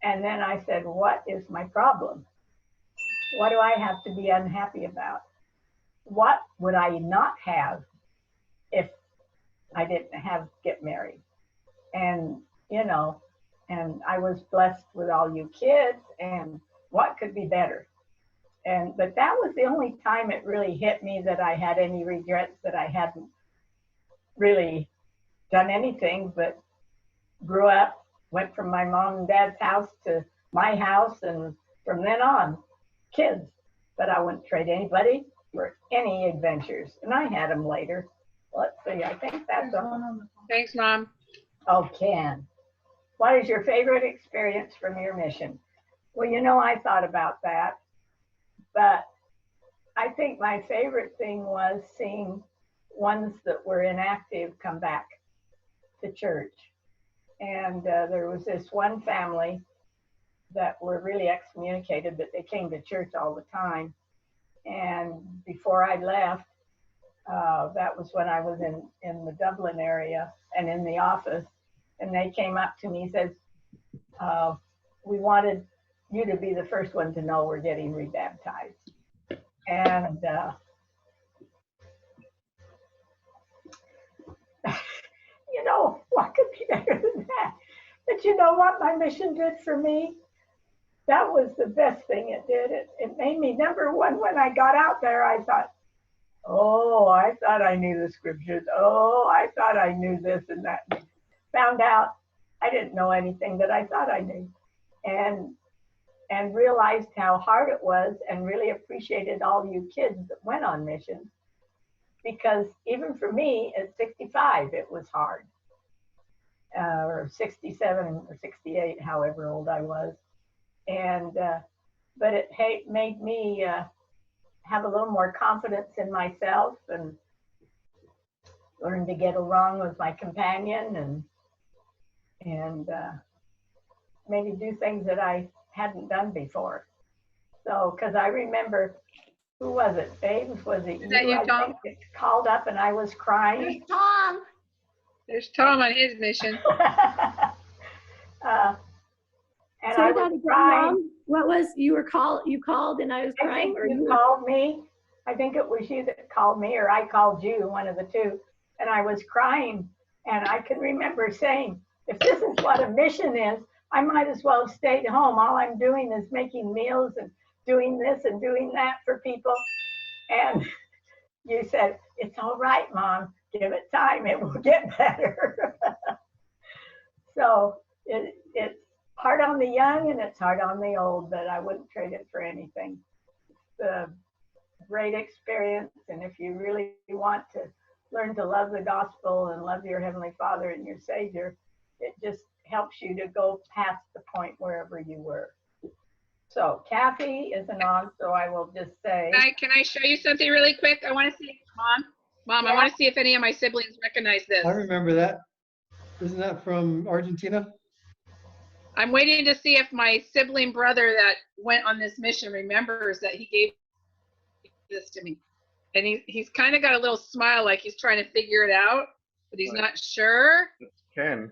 And then I said, what is my problem? What do I have to be unhappy about? What would I not have if I didn't get married? And, you know, and I was blessed with all you kids, and what could be better? But that was the only time it really hit me that I had any regrets, that I hadn't really done anything but grew up, went from my mom and dad's house to my house, and from then on, kids. But I wouldn't trade anybody for any adventures, and I had them later. Let's see, I think that's all. Thanks, Mom. Oh, Ken, what is your favorite experience from your mission? Well, you know, I thought about that, but I think my favorite thing was seeing ones that were inactive come back to church. And there was this one family that were really excommunicated, but they came to church all the time. And before I left, that was when I was in the Dublin area and in the office, and they came up to me and said, we wanted you to be the first one to know we're getting rebaptized. And you know, what could be better than that? But you know what my mission did for me? That was the best thing it did. It made me, number one, when I got out there, I thought, oh, I thought I knew the scriptures. Oh, I thought I knew this and that. Found out I didn't know anything that I thought I knew. And realized how hard it was, and really appreciated all you kids that went on missions. Because even for me at 65, it was hard. Or 67 or 68, however old I was. And, but it made me have a little more confidence in myself, and learn to get along with my companion, and maybe do things that I hadn't done before. So, because I remember, who was it, Babes? Was it you? That you, Tom? I think it called up and I was crying. There's Tom. There's Tom on his mission. And Say I that was again, crying. Mom. What was, you called and I was I crying? think Or you called me. I think it was you that called me, or I called you, one of the two. And I was crying. And I can remember saying, if this is what a mission is, I might as well have stayed home. All I'm doing is making meals and doing this and doing that for people. And you said, it's all right, Mom. Give it time. It will get better. So it's hard on the young and it's hard on the old, but I wouldn't trade it for anything. It's a great experience. And if you really want to learn to love the gospel and love your Heavenly Father and your Savior, it just helps you to go past the point wherever you were. So Kathy isn't on, so I will just say. Can I show you something really quick? I want to see, Mom, I want to see if any of my siblings recognize this. I remember that. Isn't that from Argentina? I'm waiting to see if my sibling brother that went on this mission remembers that he gave this to me. And he's kind of got a little smile like he's trying to figure it out, but he's not sure. It's Ken.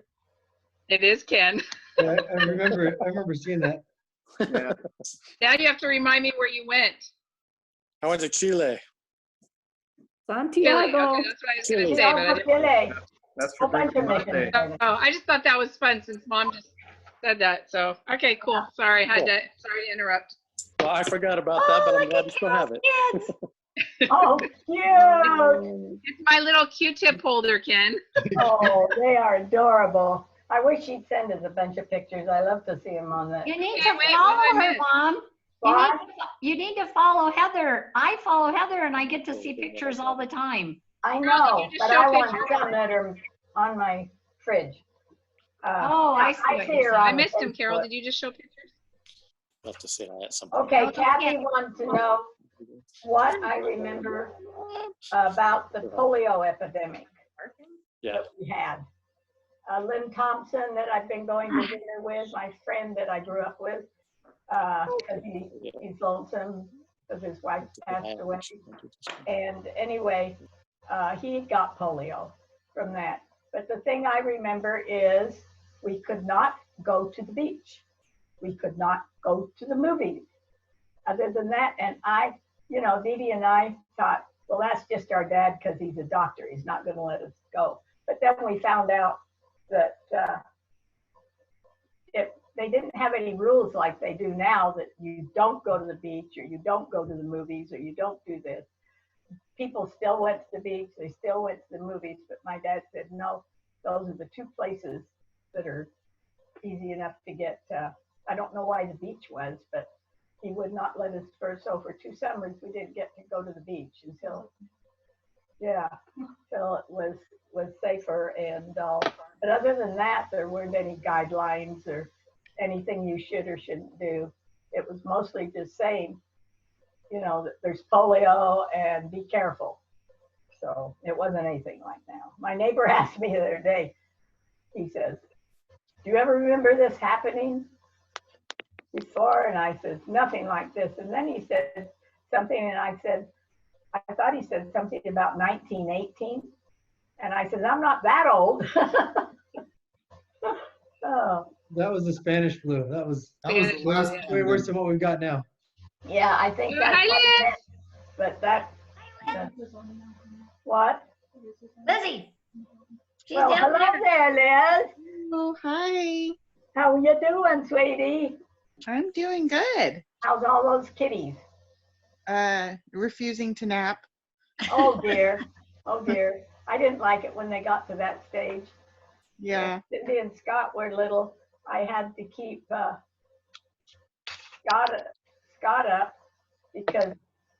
It is Ken. Yeah, I remember seeing that. Yeah. Now you have to remind me where you went. I went to Chile. Santiago. Chile. Okay, that's what I was going to say. But I didn't. Chile. That's for bunch of Birthday missions. Monday. Oh, I just thought that was fun since Mom just said that. So, okay, cool. Sorry, sorry to interrupt. Well, I forgot about that, but I'm glad you still have it. Kids. Oh, cute. It's my little Q-tip holder, Ken. Oh, they are adorable. I wish she'd send us a bunch of pictures. I love to see them on that. You need Yeah, to wait, follow what did I her, miss? Mom. What? You need to follow Heather. I follow Heather and I get to see pictures all the time. I Girl, know, did you just but show I want pictures? some that are on my fridge. Oh, I see what you're her saying. on I missed him, Carol. Facebook. Did you just show pictures? I'll have to say that at some point. Okay, Oh, Kathy yeah. wants to know what I remember about the polio epidemic Yeah. that we had. Lynn Thompson, that I've been going to dinner with, my friend that I grew up with, because he's lonesome because his wife passed away. And anyway, he got polio from that. But the thing I remember is we could not go to the beach. We could not go to the movies. Other than that, and Dee Dee and I thought, well, that's just our dad because he's a doctor. He's not going to let us go. But then we found out that they didn't have any rules like they do now, that you don't go to the beach or you don't go to the movies or you don't do this. People still went to the beach, they still went to the movies, but my dad said, no, those are the two places that are easy enough to get. I don't know why the beach was, but he would not let us first. So for 2 summers, we didn't get to go to the beach until it was safer. And but other than that, there weren't any guidelines or anything you should or shouldn't do. It was mostly just saying, that there's polio and be careful. So it wasn't anything like now. My neighbor asked me the other day, he says, do you ever remember this happening before? And I said, nothing like this. And then he said something, and I thought he said something about 1918. And I said, I'm not that old. Oh. That was the Spanish flu. That was the worst, way worse than what we've got now. Yeah, I think that's what it meant. But that's what? Lizzie. She's Well, down hello there, Liz. Oh, hi. How are you doing, sweetie? I'm doing good. How's all those kitties? Refusing to nap. Oh dear. Oh dear. I didn't like it when they got to that stage. Yeah. Cindy and Scott were little. I had to keep Scott up because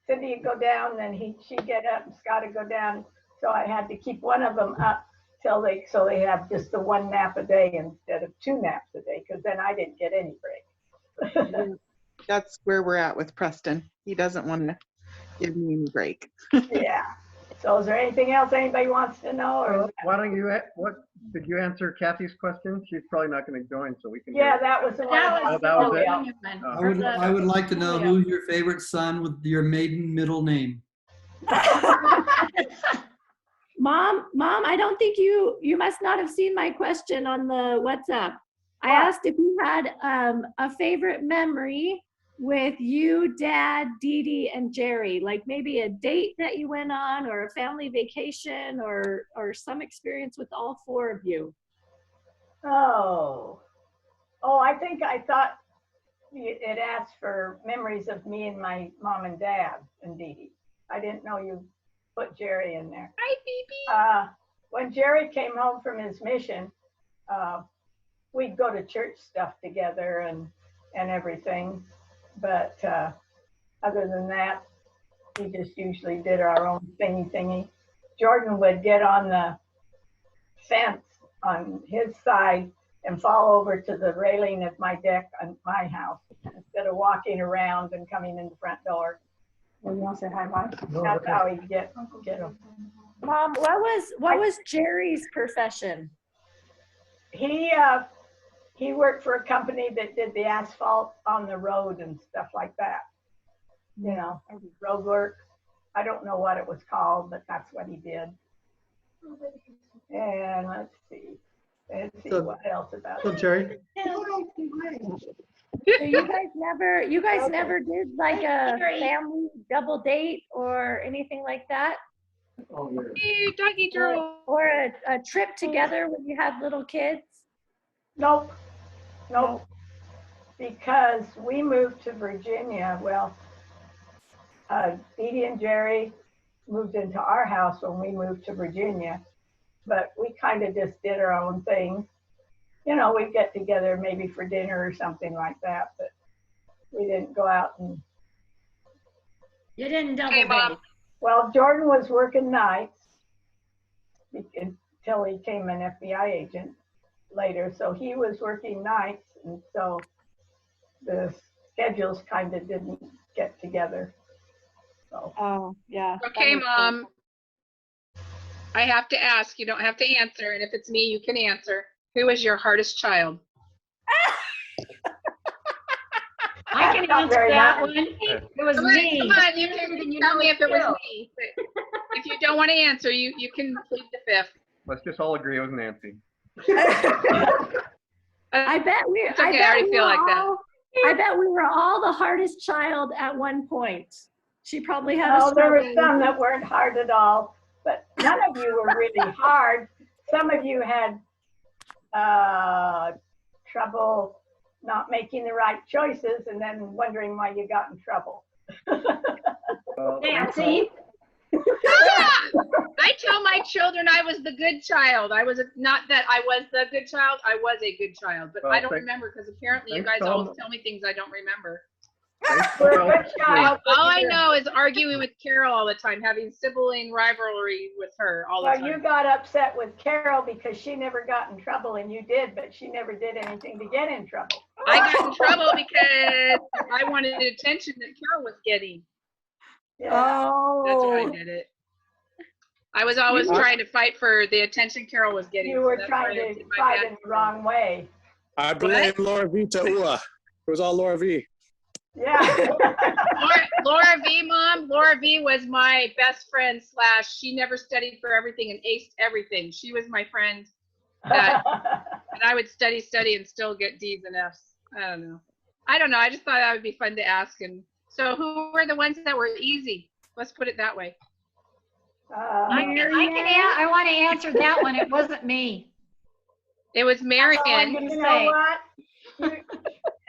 Cindy would go down, then she'd get up and Scott would go down. So I had to keep one of them up so they have just the 1 nap a day instead of 2 naps a day, because then I didn't get any break. That's where we're at with Preston. He doesn't want to give me any break. Yeah. So is there anything else anybody wants to know? Or Why don't you, did you answer Kathy's question? She's probably not going to join, so we can. yeah, that was the one. that was it? I would like to know who's your favorite son with your maiden middle name. Mom, I don't think you must not have seen my question on the WhatsApp. I asked if you had a favorite memory with you, Dad, Dee Dee, and Jerry, like maybe a date that you went on or a family vacation or some experience with all 4 of you. Oh, I think I thought it asked for memories of me and my mom and dad and Dee Dee. I didn't know you put Jerry in there. Hi, baby. When Jerry came home from his mission, we'd go to church stuff together and everything. But other than that, we just usually did our own thingy. Jordan would get on the fence on his side and fall over to the railing of my deck on my house instead of walking around and coming in the front door. Well, you want to say hi, bye? That's how he get them. Mom, what was Jerry's profession? He worked for a company that did the asphalt on the road and stuff like that. You know, road work. I don't know what it was called, but that's what he did. And let's see what else about So, it. Jerry, So you guys never did like a family double date or anything like that? Hey, doggy girl. Or a trip together when you had little kids? Nope. Because we moved to Virginia. Well, Dee Dee and Jerry moved into our house when we moved to Virginia, but we kind of just did our own thing. You know, we'd get together maybe for dinner or something like that, but we didn't go out and. You didn't double Hey, Mom. date. Well, Jordan was working nights until he became an FBI agent later, so he was working nights, and so the schedules kind of didn't get together. So. Oh, yeah. Okay, Mom. I have to ask. You don't have to answer. And if it's me, you can answer. Who was your hardest child? I can answer that one. It was me. Come on, you can tell me if it was me. But if you don't want to answer, you can plead the fifth. Let's just all agree it was Nancy. I bet we. It's okay, I already feel like that. I bet we were all the hardest child at one point. She probably had. Oh, there were some that weren't hard at all, but none of you were really hard. Some of you had trouble not making the right choices and then wondering why you got in trouble. Nancy. I tell my children I was the good child. I was not that I was the good child. I was a good child, but I don't remember because apparently you guys always tell me things I don't remember. We're a good child. All I know is arguing with Carol all the time, having sibling rivalry with her all the time. Well, you got upset with Carol because she never got in trouble and you did, but she never did anything to get in trouble. I got in trouble because I wanted attention that Carol was getting. Yeah. Oh. That's why I did it. I was always trying to fight for the attention Carol was getting. You were trying to fight in the wrong way. I blame Laura V to Ua. It was all Laura V. Yeah. Laura V, Mom. Laura V was my best friend / she never studied for everything and aced everything. She was my friend that, and I would study and still get D's and F's. I don't know. I just thought that would be fun to ask. And so who were the ones that were easy? Let's put it that way. I want to answer that one. It wasn't me. It was Marian. You know what?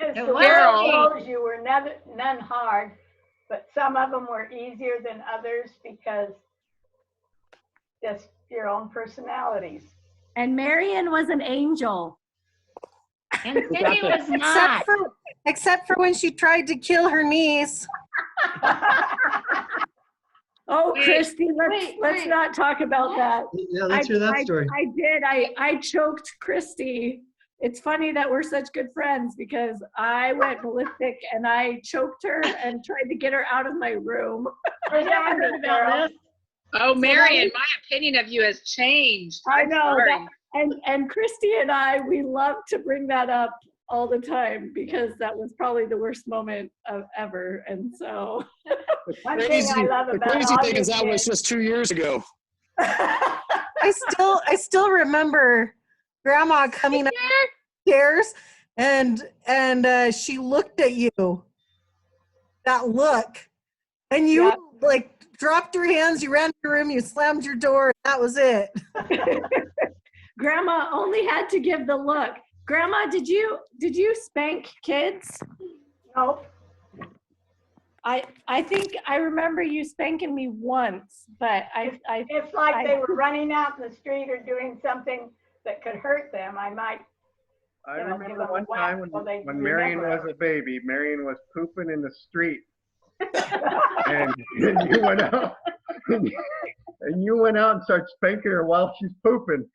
As the Carol. goes, you were none hard, but some of them were easier than others because just your own personalities. And Marian was an angel. And Cindy was not. Except for when she tried to kill her niece. Oh, Christy, let's not talk about that. Yeah, let's hear that story. I did. I choked Christy. It's funny that we're such good friends because I went ballistic and I choked her and tried to get her out of my room. I never heard about this. Oh, Marian, my opinion of you has changed. I know. And Christy and I, we love to bring that up all the time because that was probably the worst moment of ever. And so. One thing I love The about crazy all thing you is that was kids- just 2 years ago. I still remember Grandma coming upstairs and she looked at you. That look. And you like dropped your hands, you ran to your room, you slammed your door, and that was it. Grandma only had to give the look. Grandma, did you spank kids? Nope. I think I remember you spanking me once, but It's like they were running out in the street or doing something that could hurt them. I might. I remember one time when Marian was a baby, Marian was pooping in the street. and you went out and you went out and started spanking her while she's pooping.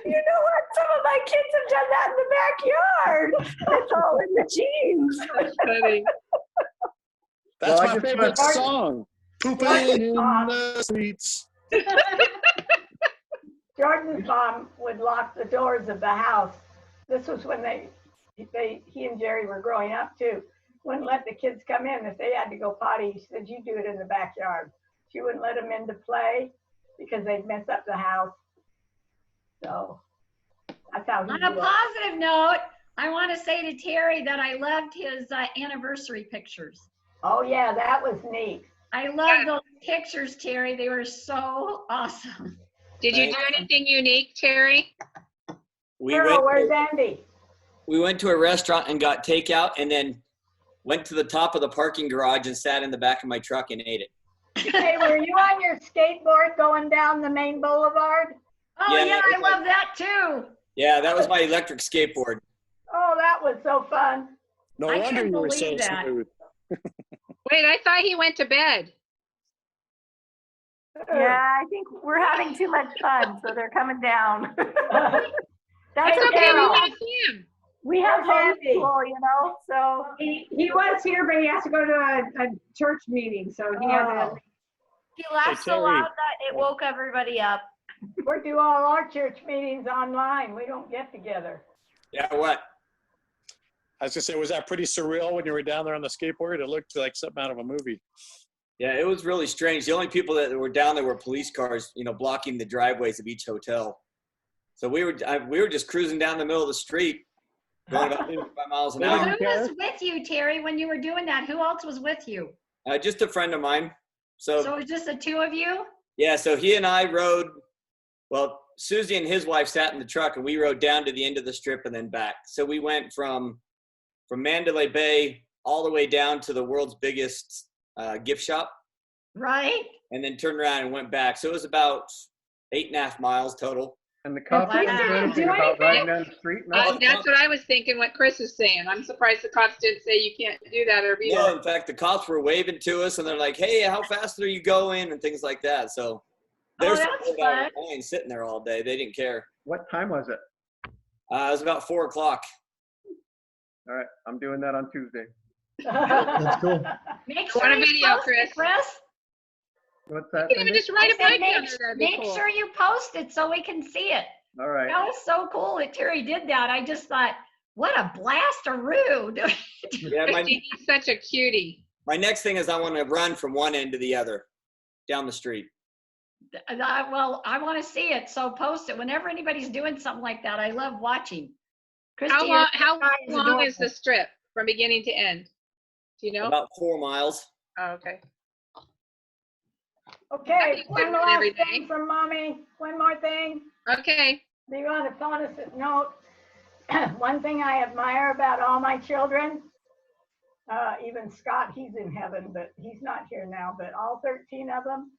You know what? Some of my kids have done that in the backyard. It's all in the genes. That's funny. That's Well, I my just favorite want- song. Pooping in the streets. Jordan's mom would lock the doors of the house. This was when he and Jerry were growing up too. Wouldn't let the kids come in if they had to go potty. She said, "You do it in the backyard." She wouldn't let them in to play because they'd mess up the house. So that's how he On a grew up. positive note, I want to say to Terry that I loved his anniversary pictures. Oh yeah, that was neat. I love those pictures, Terry. They were so awesome. Did you do anything unique, Terry? Girl, where's Andy? We went to a restaurant and got takeout, and then went to the top of the parking garage and sat in the back of my truck and ate it. Hey, were you on your skateboard going down the main boulevard? Oh Yeah, yeah, it I was love that too. Yeah, that was my electric skateboard. Oh, that was so fun. No I wonder couldn't you were so believe that. smooth. Wait, I thought he went to bed. Yeah, I think we're having too much fun, so they're coming down. That's It's okay, okay. we want to see him. We have Where's Andy? homeschool, you know, so. He was here, but he has to go to a church meeting, so he had to. He laughed so Terry. loud that it woke everybody up. We do all our church meetings online. We don't get together. Yeah, what? I was gonna say, was that pretty surreal when you were down there on the skateboard? It looked like something out of a movie. Yeah, it was really strange. The only people that were down there were police cars, blocking the driveways of each hotel. So we were just cruising down the middle of the street, going about 55 miles an Well, hour. who was with you, Terry, when you were doing that? Who else was with you? Just a friend of mine. So it was just the two of you? Yeah, so he and I rode, well, Susie and his wife sat in the truck, and we rode down to the end of the strip and then back. So we went from Mandalay Bay all the way down to the world's biggest gift shop. Right. And then turned around and went back. So it was about 8.5 miles total. And the cops Wow. didn't do anything about riding down the street? No? That's what I was thinking, what Chris is saying. I'm surprised the cops didn't say you can't do that or be No, there. in fact, the cops were waving to us, and they're like, "Hey, how fast are you going?" and things like that. So they're that's fun. sitting there all day. They didn't care. What time was it? It was about 4 o'clock. All right, I'm doing that on Tuesday. That's cool. Make I sure want a you video, post it, Chris. Chris. What's that? You can even Cindy? just ride a I said bike down there. That'd be make cool. sure you post it so we can see it. All right. That was so cool that Terry did that. I just thought, what a blast-a-roo. Yeah, He's such a cutie. my next thing is I want to run from one end to the other, down the street. Well, I want to see it, so post it. Whenever anybody's doing something like that, I love watching. How Christy, long, your how guy is long is adorable. the strip from beginning to end? Do you know? About 4 miles. Oh, okay. Okay, That'd be one good last every day. thing from mommy. One more thing. Okay. Do you want to bonus note? One thing I admire about all my children, even Scott, he's in heaven, but he's not here now, but all 13 of them,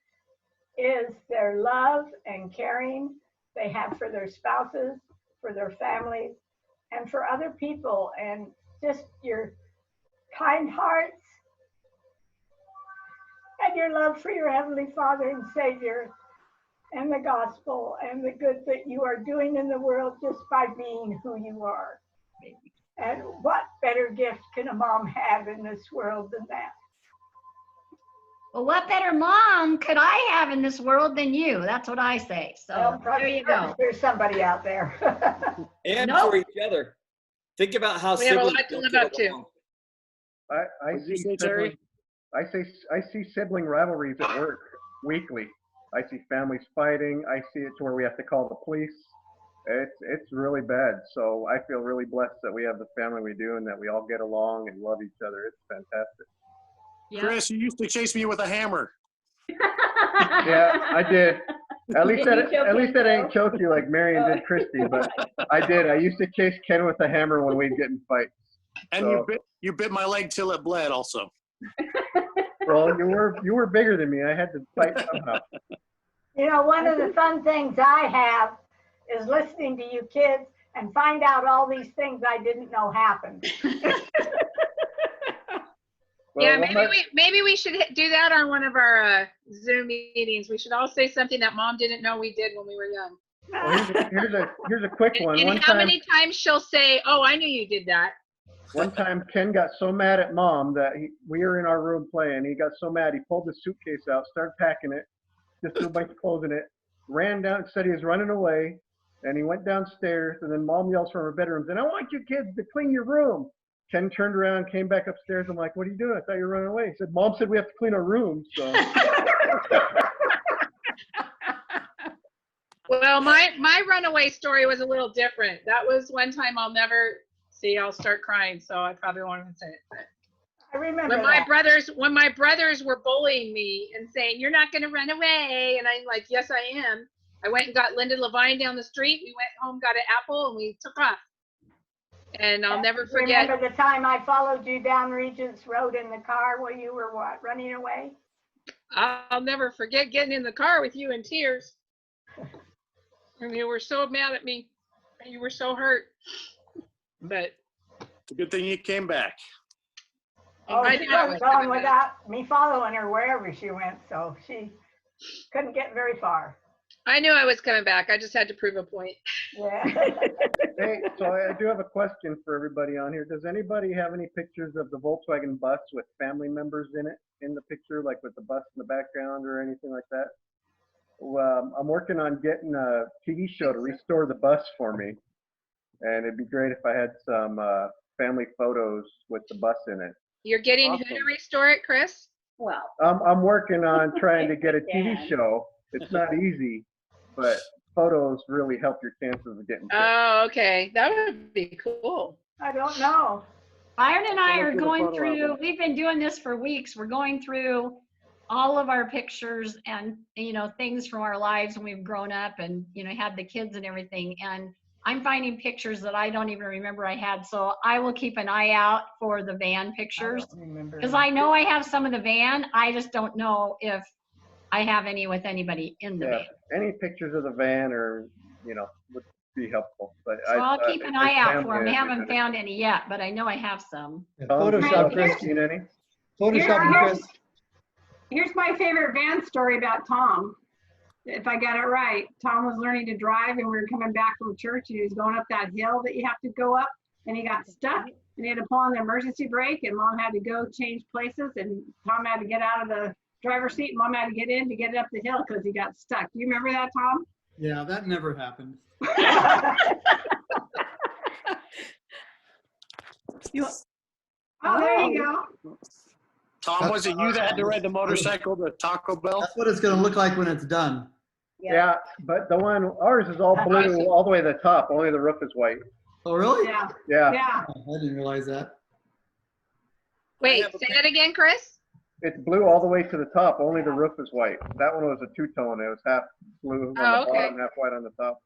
is their love and caring they have for their spouses, for their families, and for other people, and just your kind hearts and your love for your Heavenly Father and Savior and the gospel and the good that you are doing in the world just by being who you are. And what better gift can a mom have in this world than that? Well, what better mom could I have in this world than you? That's what I say. So Well, there you go. There's somebody out there. And Nope. for each other. Think about how We have a siblings lot to don't live get up to. along. I What'd you see say, Terry? I see sibling rivalries at work weekly. I see families fighting. I see it to where we have to call the police. It's really bad. So I feel really blessed that we have the family we do and that we all get along and love each other. It's fantastic. Yeah. Chris, you used to chase me with a hammer. Yeah, I did. At least that ain't choke you like Marian did Christy, but I did. I used to chase Ken with a hammer when we'd get in fights. And So- you bit my leg till it bled also. Well, you were bigger than me. I had to fight somehow. You know, one of the fun things I have is listening to you kids and find out all these things I didn't know happened. Well, Yeah, one more- maybe we should do that on one of our Zoom meetings. We should all say something that mom didn't know we did when we were young. Well, here's a quick one. And how many times she'll say, "Oh, I knew you did that." One time, Ken got so mad at Mom that we were in our room playing. He got so mad, he pulled his suitcase out, started packing it, just threw a bunch of clothes in it, ran down, said he was running away, and he went downstairs. And then Mom yells from her bedroom, "And I want you kids to clean your room." Ken turned around, came back upstairs. I'm like, "What are you doing? I thought you were running away." He said, "Mom said we have to clean our room." So. Well, my runaway story was a little different. That was one time I'll start crying, so I probably won't even say it. But I remember when my brothers were bullying me and saying, "You're not going to run away," and I'm like, "Yes, I am." I went and got Linda Levine down the street. We went home, got an apple, and we took off. And I'll never forget. Remember the time I followed you down Regents Road in the car where you were running away? I'll never forget getting in the car with you in tears. And you were so mad at me. You were so hurt. But it's a good thing you came back. Oh, she was gone without me following her wherever she went, so she couldn't get very far. I knew I was coming back. I just had to prove a point. Yeah. Hey, so I do have a question for everybody on here. Does anybody have any pictures of the Volkswagen bus with family members in it, in the picture, like with the bus in the background or anything like that? Well, I'm working on getting a TV show to restore the bus for me. And it'd be great if I had some family photos with the bus in it. You're getting who to restore it, Chris? Well, I'm working on trying to get a TV show. It's not easy, but photos really help your chances of getting picked. Oh, okay. That would be cool. I don't know. Byron and I are going through, we've been doing this for weeks. We're going through all of our pictures and, things from our lives when we've grown up and, had the kids and everything. And I'm finding pictures that I don't even remember I had. So I will keep an eye out for the van pictures because I know I have some of the van. I just don't know if I have any with anybody in the van. Any pictures of the van or, would be helpful. But so I'll keep an eye out for them. I haven't found any yet, but I know I have some. Photoshop, Chris. Seen any? Photoshop, Chris. Here's my favorite van story about Tom. If I got it right, Tom was learning to drive and we were coming back from church and he was going up that hill that you have to go up and he got stuck and he had to pull on the emergency brake and Mom had to go change places and Tom had to get out of the driver's seat and Mom had to get in to get it up the hill because he got stuck. Do you remember that, Tom? Yeah, that never happened. Oh, there you go. Tom, was it you that had to ride the motorcycle to Taco Bell? That's what it's going to look like when it's done. Yeah, but ours is all blue all the way to the top. Only the roof is white. Oh, really? Yeah. Yeah. Oh, I didn't realize that. Wait, say that again, Chris? It's blue all the way to the top. Only the roof is white. That one was a two-tone. It was half blue on the bottom, half white on the top.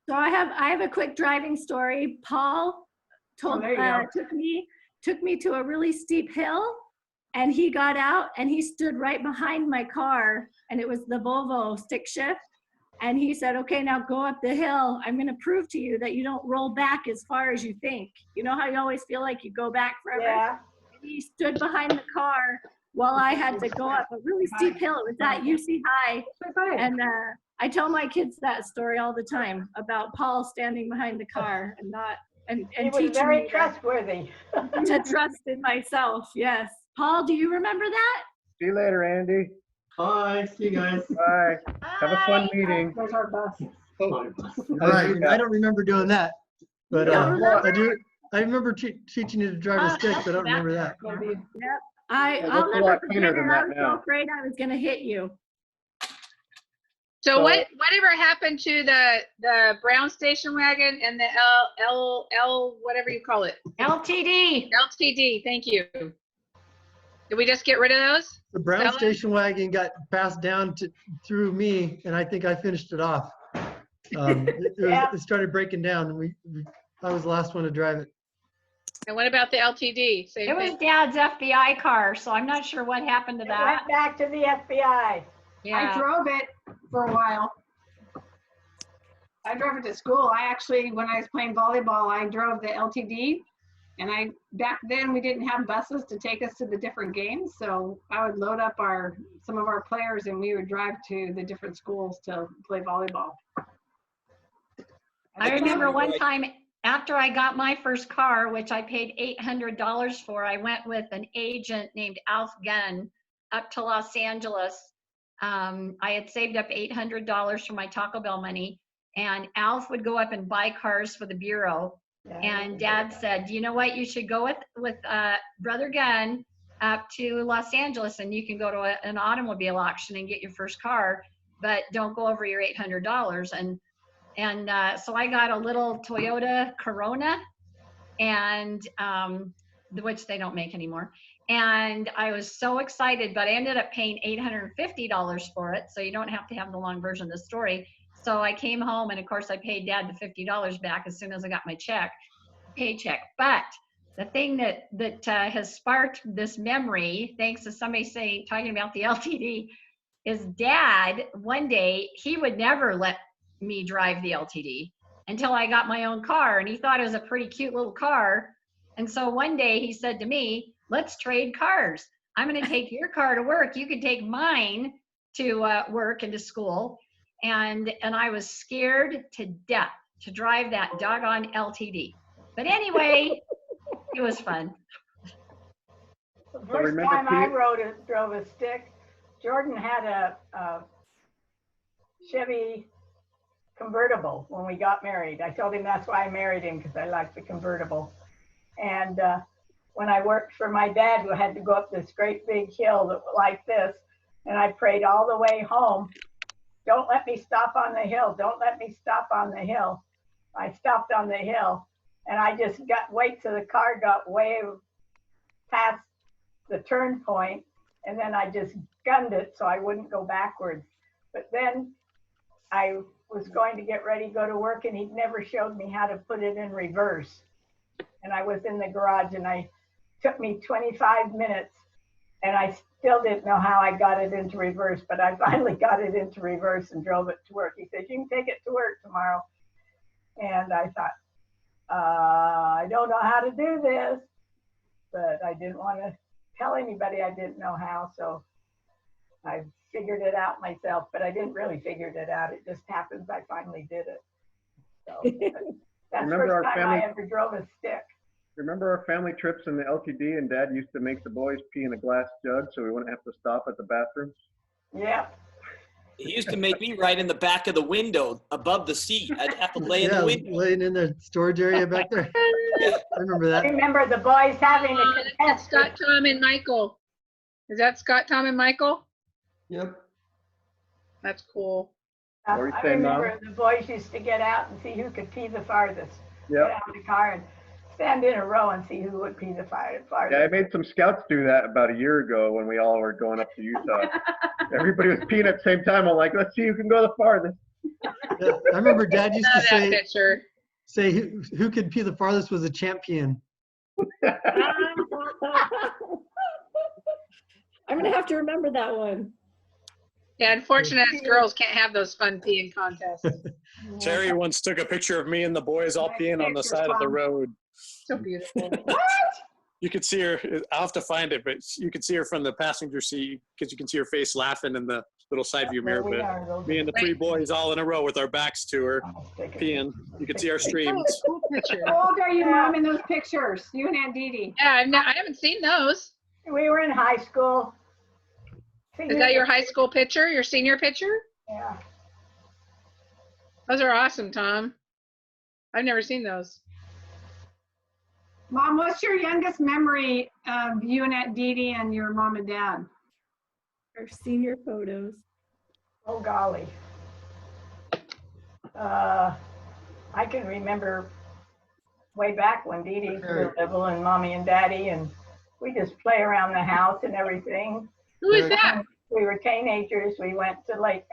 So I have a quick driving story. Paul took me to a really steep hill, and he got out and he stood right behind my car, and it was the Volvo stick shift. And he said, "Okay, now go up the hill. I'm going to prove to you that you don't roll back as far as you think. You know how you always feel like you go back forever?" Yeah. He stood behind the car while I had to go up a really steep hill. It was at UC High. And I tell my kids that story all the time about Paul standing behind the car and He was teaching very me trustworthy. to trust in myself. Yes. Paul, do you remember that? See you later, Andy. Bye. See you guys. Bye. Have a fun meeting. There's our bus. All right. I don't remember doing that, but I do. I remember teaching you to drive a stick, but I don't remember that. Yep. It I'll looks a never lot cleaner forget it. than I that was now. so afraid I was going to hit you. So whatever happened to the brown station wagon and the L whatever you call it? LTD. LTD, thank you. Did we just get rid of those? The brown station wagon got passed down through me, and I think I finished it off. It started breaking down, and I was the last one to drive it. And what about the LTD? It was Dad's FBI car, so I'm not sure what happened to that. Went back to the FBI. Yeah. I drove it for a while. I drove it to school. When I was playing volleyball, I drove the LTD. And back then we didn't have buses to take us to the different games. So I would load up some of our players and we would drive to the different schools to play volleyball. I remember one time after I got my first car, which I paid $800 for, I went with an agent named Alf Gunn up to Los Angeles. I had saved up $800 from my Taco Bell money, and Alf would go up and buy cars for the Bureau. And Dad said, you know what, you should go with Brother Gunn up to Los Angeles, and you can go to an automobile auction and get your first car, but don't go over your $800. And so I got a little Toyota Corona, and which they don't make anymore. And I was so excited, but I ended up paying $850 for it. So you don't have to have the long version of the story. So I came home, and of course I paid Dad the $50 back as soon as I got my paycheck. But the thing that has sparked this memory, thanks to somebody talking about the LTD, is Dad, one day, he would never let me drive the LTD until I got my own car, and he thought it was a pretty cute little car. And so one day he said to me, let's trade cars. I'm going to take your car to work. You can take mine to work and to school. And I was scared to death to drive that doggone LTD. But anyway, it was fun. The first time I drove a stick, Jordan had a Chevy convertible when we got married. I told him that's why I married him, because I liked the convertible. And when I worked for my dad, we had to go up this great big hill that like this, and I prayed all the way home, don't let me stop on the hill, don't let me stop on the hill. I stopped on the hill, and I just wait till the car got way past the turn point, and then I just gunned it so I wouldn't go backwards. But then I was going to get ready to go to work, and he'd never showed me how to put it in reverse. And I was in the garage, and it took me 25 minutes, and I still didn't know how I got it into reverse, but I finally got it into reverse and drove it to work. He said, you can take it to work tomorrow. And I thought, I don't know how to do this, but I didn't want to tell anybody I didn't know how, so I figured it out myself, but I didn't really figure it out. It just happens I finally did it. So that's the first time I ever drove a stick. Remember our family trips in the LTD, and Dad used to make the boys pee in a glass jug so we wouldn't have to stop at the bathroom? Yeah. He used to make me ride in the back of the window above the seat. I'd have to lay in the window. Laying in the storage area back there. I remember that. I remember the boys having a contest. Scott, Tom, and Michael. Is that Scott, Tom, and Michael? Yep. That's cool. I remember the boys used to get out and see who could pee the farthest. Yep. Get out of the car and stand in a row and see who would pee the farthest. Yeah, I made some scouts do that about a year ago when we all were going up to Utah. Everybody was peeing at the same time. I'm like, let's see who can go the farthest. Yeah, I remember Dad used to say who could pee the farthest was a champion. I'm gonna have to remember that one. Yeah, unfortunately, us girls can't have those fun peeing contests. Terry once took a picture of me and the boys all peeing on the side of the road. So beautiful. What? You could see her, I'll have to find it, but you could see her from the passenger seat because you can see her face laughing in the little side view mirror. But me and the three boys all in a row with our backs to her, peeing. You could see our streams. Cool picture. How old are you, Mom, in those pictures? You and Aunt Dee Dee. Yeah, I haven't seen those. We were in high school. Is that your high school picture, your senior picture? Yeah. Those are awesome, Tom. I've never seen those. Mom, what's your youngest memory of you and Aunt Dee Dee and your mom and dad? Our senior photos. Oh, golly. I can remember way back when Dee Dee was little and Mommy and Daddy, and we just play around the house and everything. Who is that? We were teenagers. We went to Lake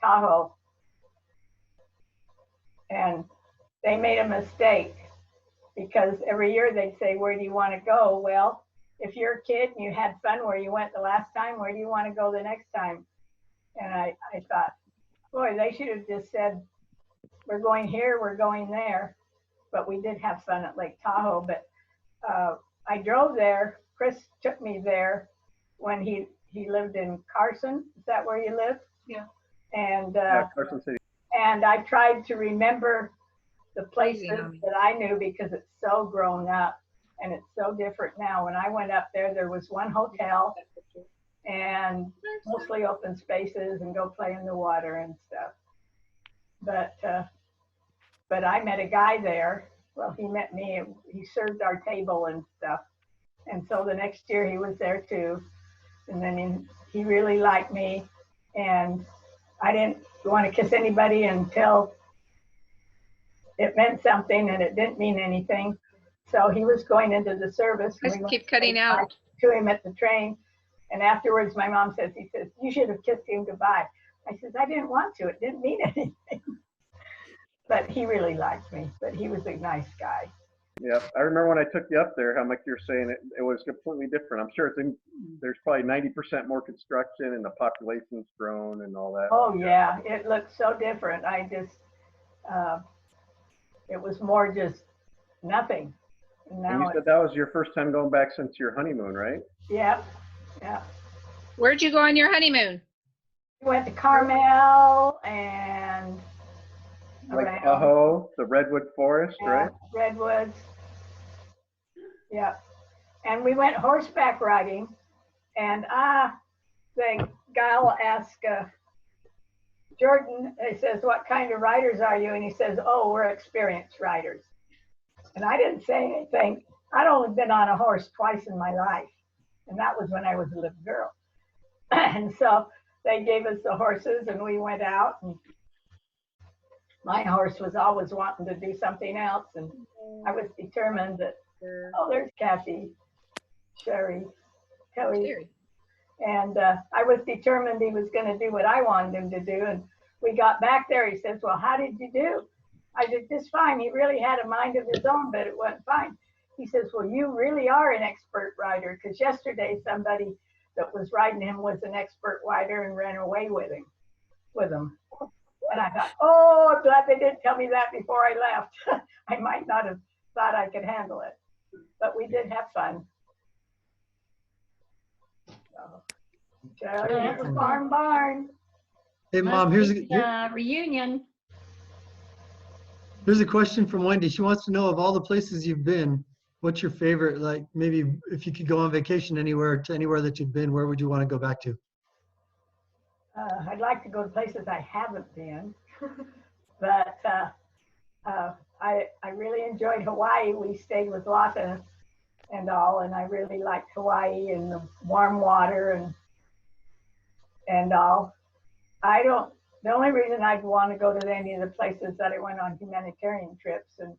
Tahoe, and they made a mistake because every year they'd say, where do you want to go? Well, if you're a kid and you had fun where you went the last time, where do you want to go the next time? And I thought, boy, they should have just said, we're going here, we're going there. But we did have fun at Lake Tahoe. But I drove there. Chris took me there when he lived in Carson. Is that where you live? Yeah. And yeah, Carson City. And I tried to remember the places that I knew because it's so grown up and it's so different now. When I went up there, there was one hotel and mostly open spaces and go play in the water and stuff. But I met a guy there. Well, he met me. He served our table and stuff. And so the next year he was there too. And then he really liked me. And I didn't want to kiss anybody until it meant something, and it didn't mean anything. So he was going into the service. Just keep cutting out. To him at the train. And afterwards, my mom says, he says, you should have kissed him goodbye. I says, I didn't want to. It didn't mean anything. But he really liked me. But he was a nice guy. Yeah, I remember when I took you up there, how much you're saying it was completely different. I'm sure there's probably 90% more construction and the population's grown and all that. Oh yeah, it looks so different. It was more just nothing. And you said that was your first time going back since your honeymoon, right? Yep, yeah. Where'd you go on your honeymoon? We went to Carmel and like Tahoe, the redwood forest, right? Redwoods. Yeah. And we went horseback riding, and the gal asked Jordan, he says, what kind of riders are you? And he says, oh, we're experienced riders. And I didn't say anything. I'd only been on a horse twice in my life, and that was when I was a little girl. And so they gave us the horses, and we went out, and my horse was always wanting to do something else, and I was determined that, oh, there's Kathy, Sherry, Kelly. And I was determined he was going to do what I wanted him to do. And we got back there, he says, well, how did you do? I said, just fine. He really had a mind of his own, but it went fine. He says, well, you really are an expert rider, because yesterday somebody that was riding him was an expert rider and ran away with him. And I thought, oh, I'm glad they didn't tell me that before I left. I might not have thought I could handle it, but we did have fun. So, barn. Hey, Mom, here's a reunion. Here's a question from Wendy. She wants to know, of all the places you've been, what's your favorite? Like, maybe if you could go on vacation anywhere that you've been, where would you want to go back to? I'd like to go to places I haven't been, but I really enjoyed Hawaii. We stayed with Lata and all, and I really liked Hawaii and the warm water and all. The only reason I'd want to go to any of the places that I went on humanitarian trips and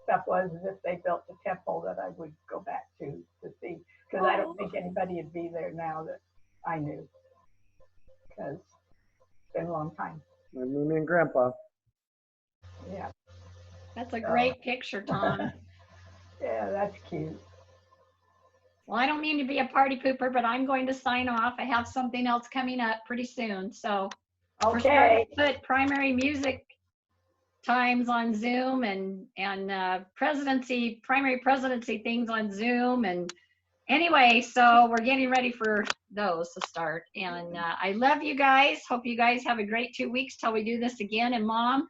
stuff was if they built the temple that I would go back to see, because I don't think anybody would be there now that I knew, because it's been a long time. Me and Grandpa. Yeah. That's a great picture, Tom. Yeah, that's cute. Well, I don't mean to be a party pooper, but I'm going to sign off. I have something else coming up pretty soon. So okay, put primary music times on Zoom and primary presidency things on Zoom. And anyway, so we're getting ready for those to start. And I love you guys. Hope you guys have a great 2 weeks till we do this again. And Mom,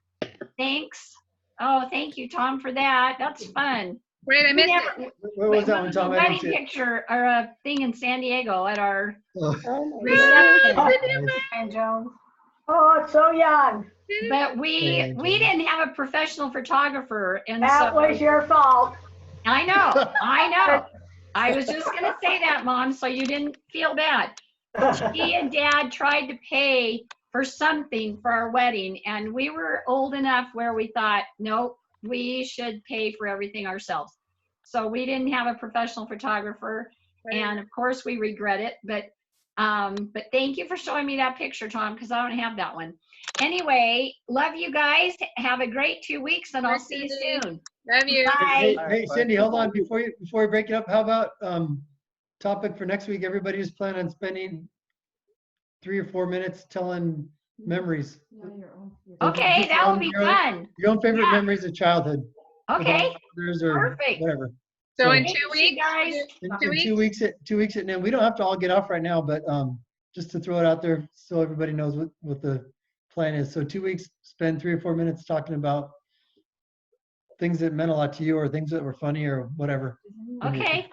thanks. Oh, thank you, Tom, for that. That's fun. Wait, I missed it. Where was that one, Tom? A wedding picture or a thing in San Diego at our reception. Oh, it's so young. But we didn't have a professional photographer, and that was your fault. I know. I was just gonna say that, Mom, so you didn't feel bad. She and Dad tried to pay for something for our wedding, and we were old enough where we thought, nope, we should pay for everything ourselves. So we didn't have a professional photographer, and of course we regret it. But thank you for showing me that picture, Tom, because I don't have that one. Anyway, love you guys. Have a great 2 weeks, and I'll see you soon. Love you. Bye. Hey, Cindy, hold on before we break it up. How about topic for next week? Everybody is planning on spending 3 or 4 minutes telling memories. Okay, that will be fun. Your own favorite memories of childhood. Okay. Perfect. Whatever. So in 2 weeks, guys. In 2 weeks at noon. We don't have to all get off right now, but just to throw it out there so everybody knows what the plan is. So 2 weeks, spend 3 or 4 minutes talking about things that meant a lot to you or things that were funny or whatever. Okay,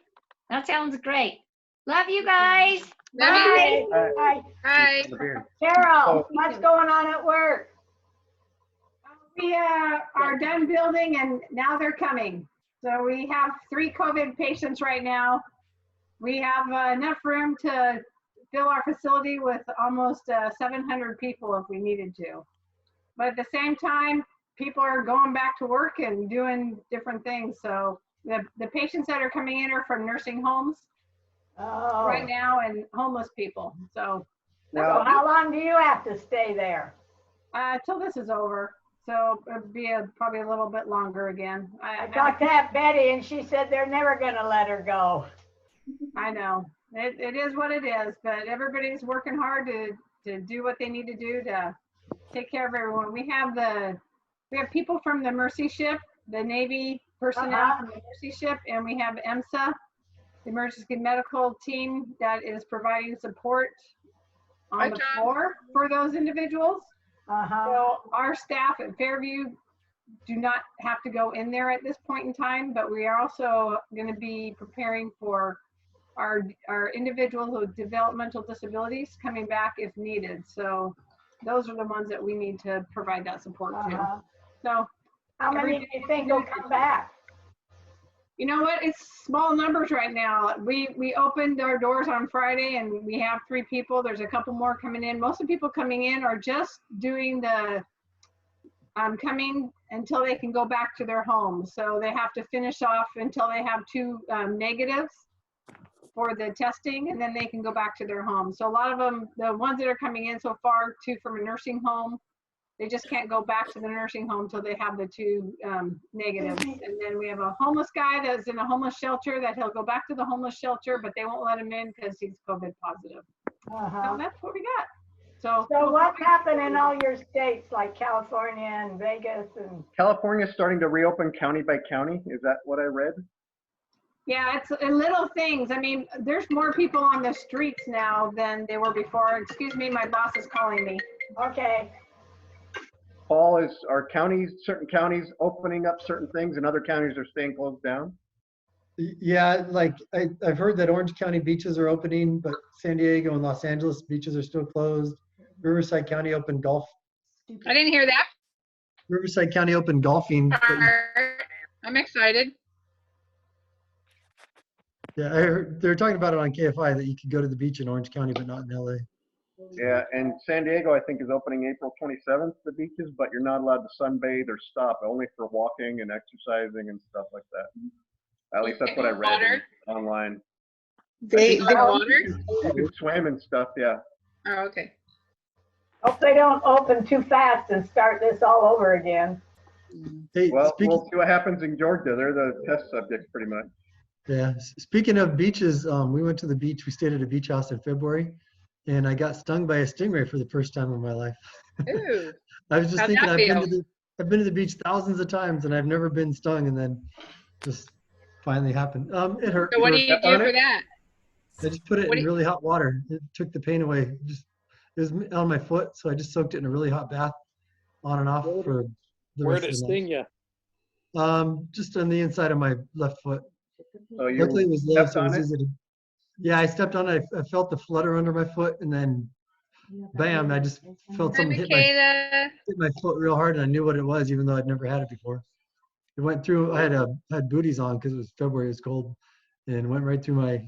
that sounds great. Love you guys. Bye. Bye. Bye. Bye. Carol, what's going on at work? We are done building and now they're coming. So we have 3 COVID patients right now. We have enough room to fill our facility with almost 700 people if we needed to. But at the same time, people are going back to work and doing different things. So the patients that are coming in are from nursing homes right now and homeless people. So how long do you have to stay there? Till this is over. So it'll be probably a little bit longer again. I talked to Aunt Betty and she said they're never gonna let her go. I know. It is what it is, but everybody's working hard to do what they need to do to take care of everyone. We have people from the Mercy Ship, the Navy personnel from the Mercy Ship, and we have EMSA, the emergency medical team that is providing support on the floor for those individuals. So our staff at Fairview do not have to go in there at this point in time, but we are also going to be preparing for our individuals with developmental disabilities coming back if needed. So those are the ones that we need to provide that support to. So how many do you think will come back? You know what? It's small numbers right now. We opened our doors on Friday and we have 3 people. There's a couple more coming in. Most of the people coming in are just doing the coming until they can go back to their homes. So they have to finish off until they have 2 negatives for the testing, and then they can go back to their home. So a lot of them, the ones that are coming in so far, 2 from a nursing home, they just can't go back to the nursing home till they have the 2 negatives. And then we have a homeless guy that's in a homeless shelter that he'll go back to the homeless shelter, but they won't let him in because he's COVID positive. So that's what we got. So what's happened in all your states like California and Vegas and? California's starting to reopen county by county. Is that what I read? Yeah, it's little things. I mean, there's more people on the streets now than there were before. Excuse me, my boss is calling me. Okay. Paul, are certain counties opening up certain things and other counties are staying closed down? Yeah, like I've heard that Orange County beaches are opening, but San Diego and Los Angeles beaches are still closed. Riverside County opened golf. I didn't hear that. Riverside County opened golfing. I'm excited. Yeah, I heard they're talking about it on KFI that you could go to the beach in Orange County, but not in LA. Yeah, and San Diego, I think, is opening April 27th, the beaches, but you're not allowed to sunbathe or stop, only for walking and exercising and stuff like that. At least that's what I read online. Water? You can swim and stuff, yeah. Oh, okay. Hope they don't open too fast and start this all over again. Hey, well, we'll see what happens in Georgia. They're the test subjects pretty much. Yeah. Speaking of beaches, we went to the beach. We stayed at a beach house in February, and I got stung by a stingray for the first time in my life. Ooh. I was just How'd thinking that feel? I've been to the beach thousands of times, and I've never been stung, and then just finally happened. It hurt. So what do you do for that? I just put it in really hot water. It took the pain away. It was on my foot, so I just soaked it in a really hot bath, on and off for the Where rest did it of the sting you? night. Just on the inside of my left foot. So you Luckily, it was low, stepped so it was on it? easy to. Yeah, I stepped on it. I felt the flutter under my foot, and then, bam! I just felt Hi, something hit Michaela. my foot real hard, and I knew what it was, even though I'd never had it before. It went through. I had booties on because it was February. It was cold, and went right through my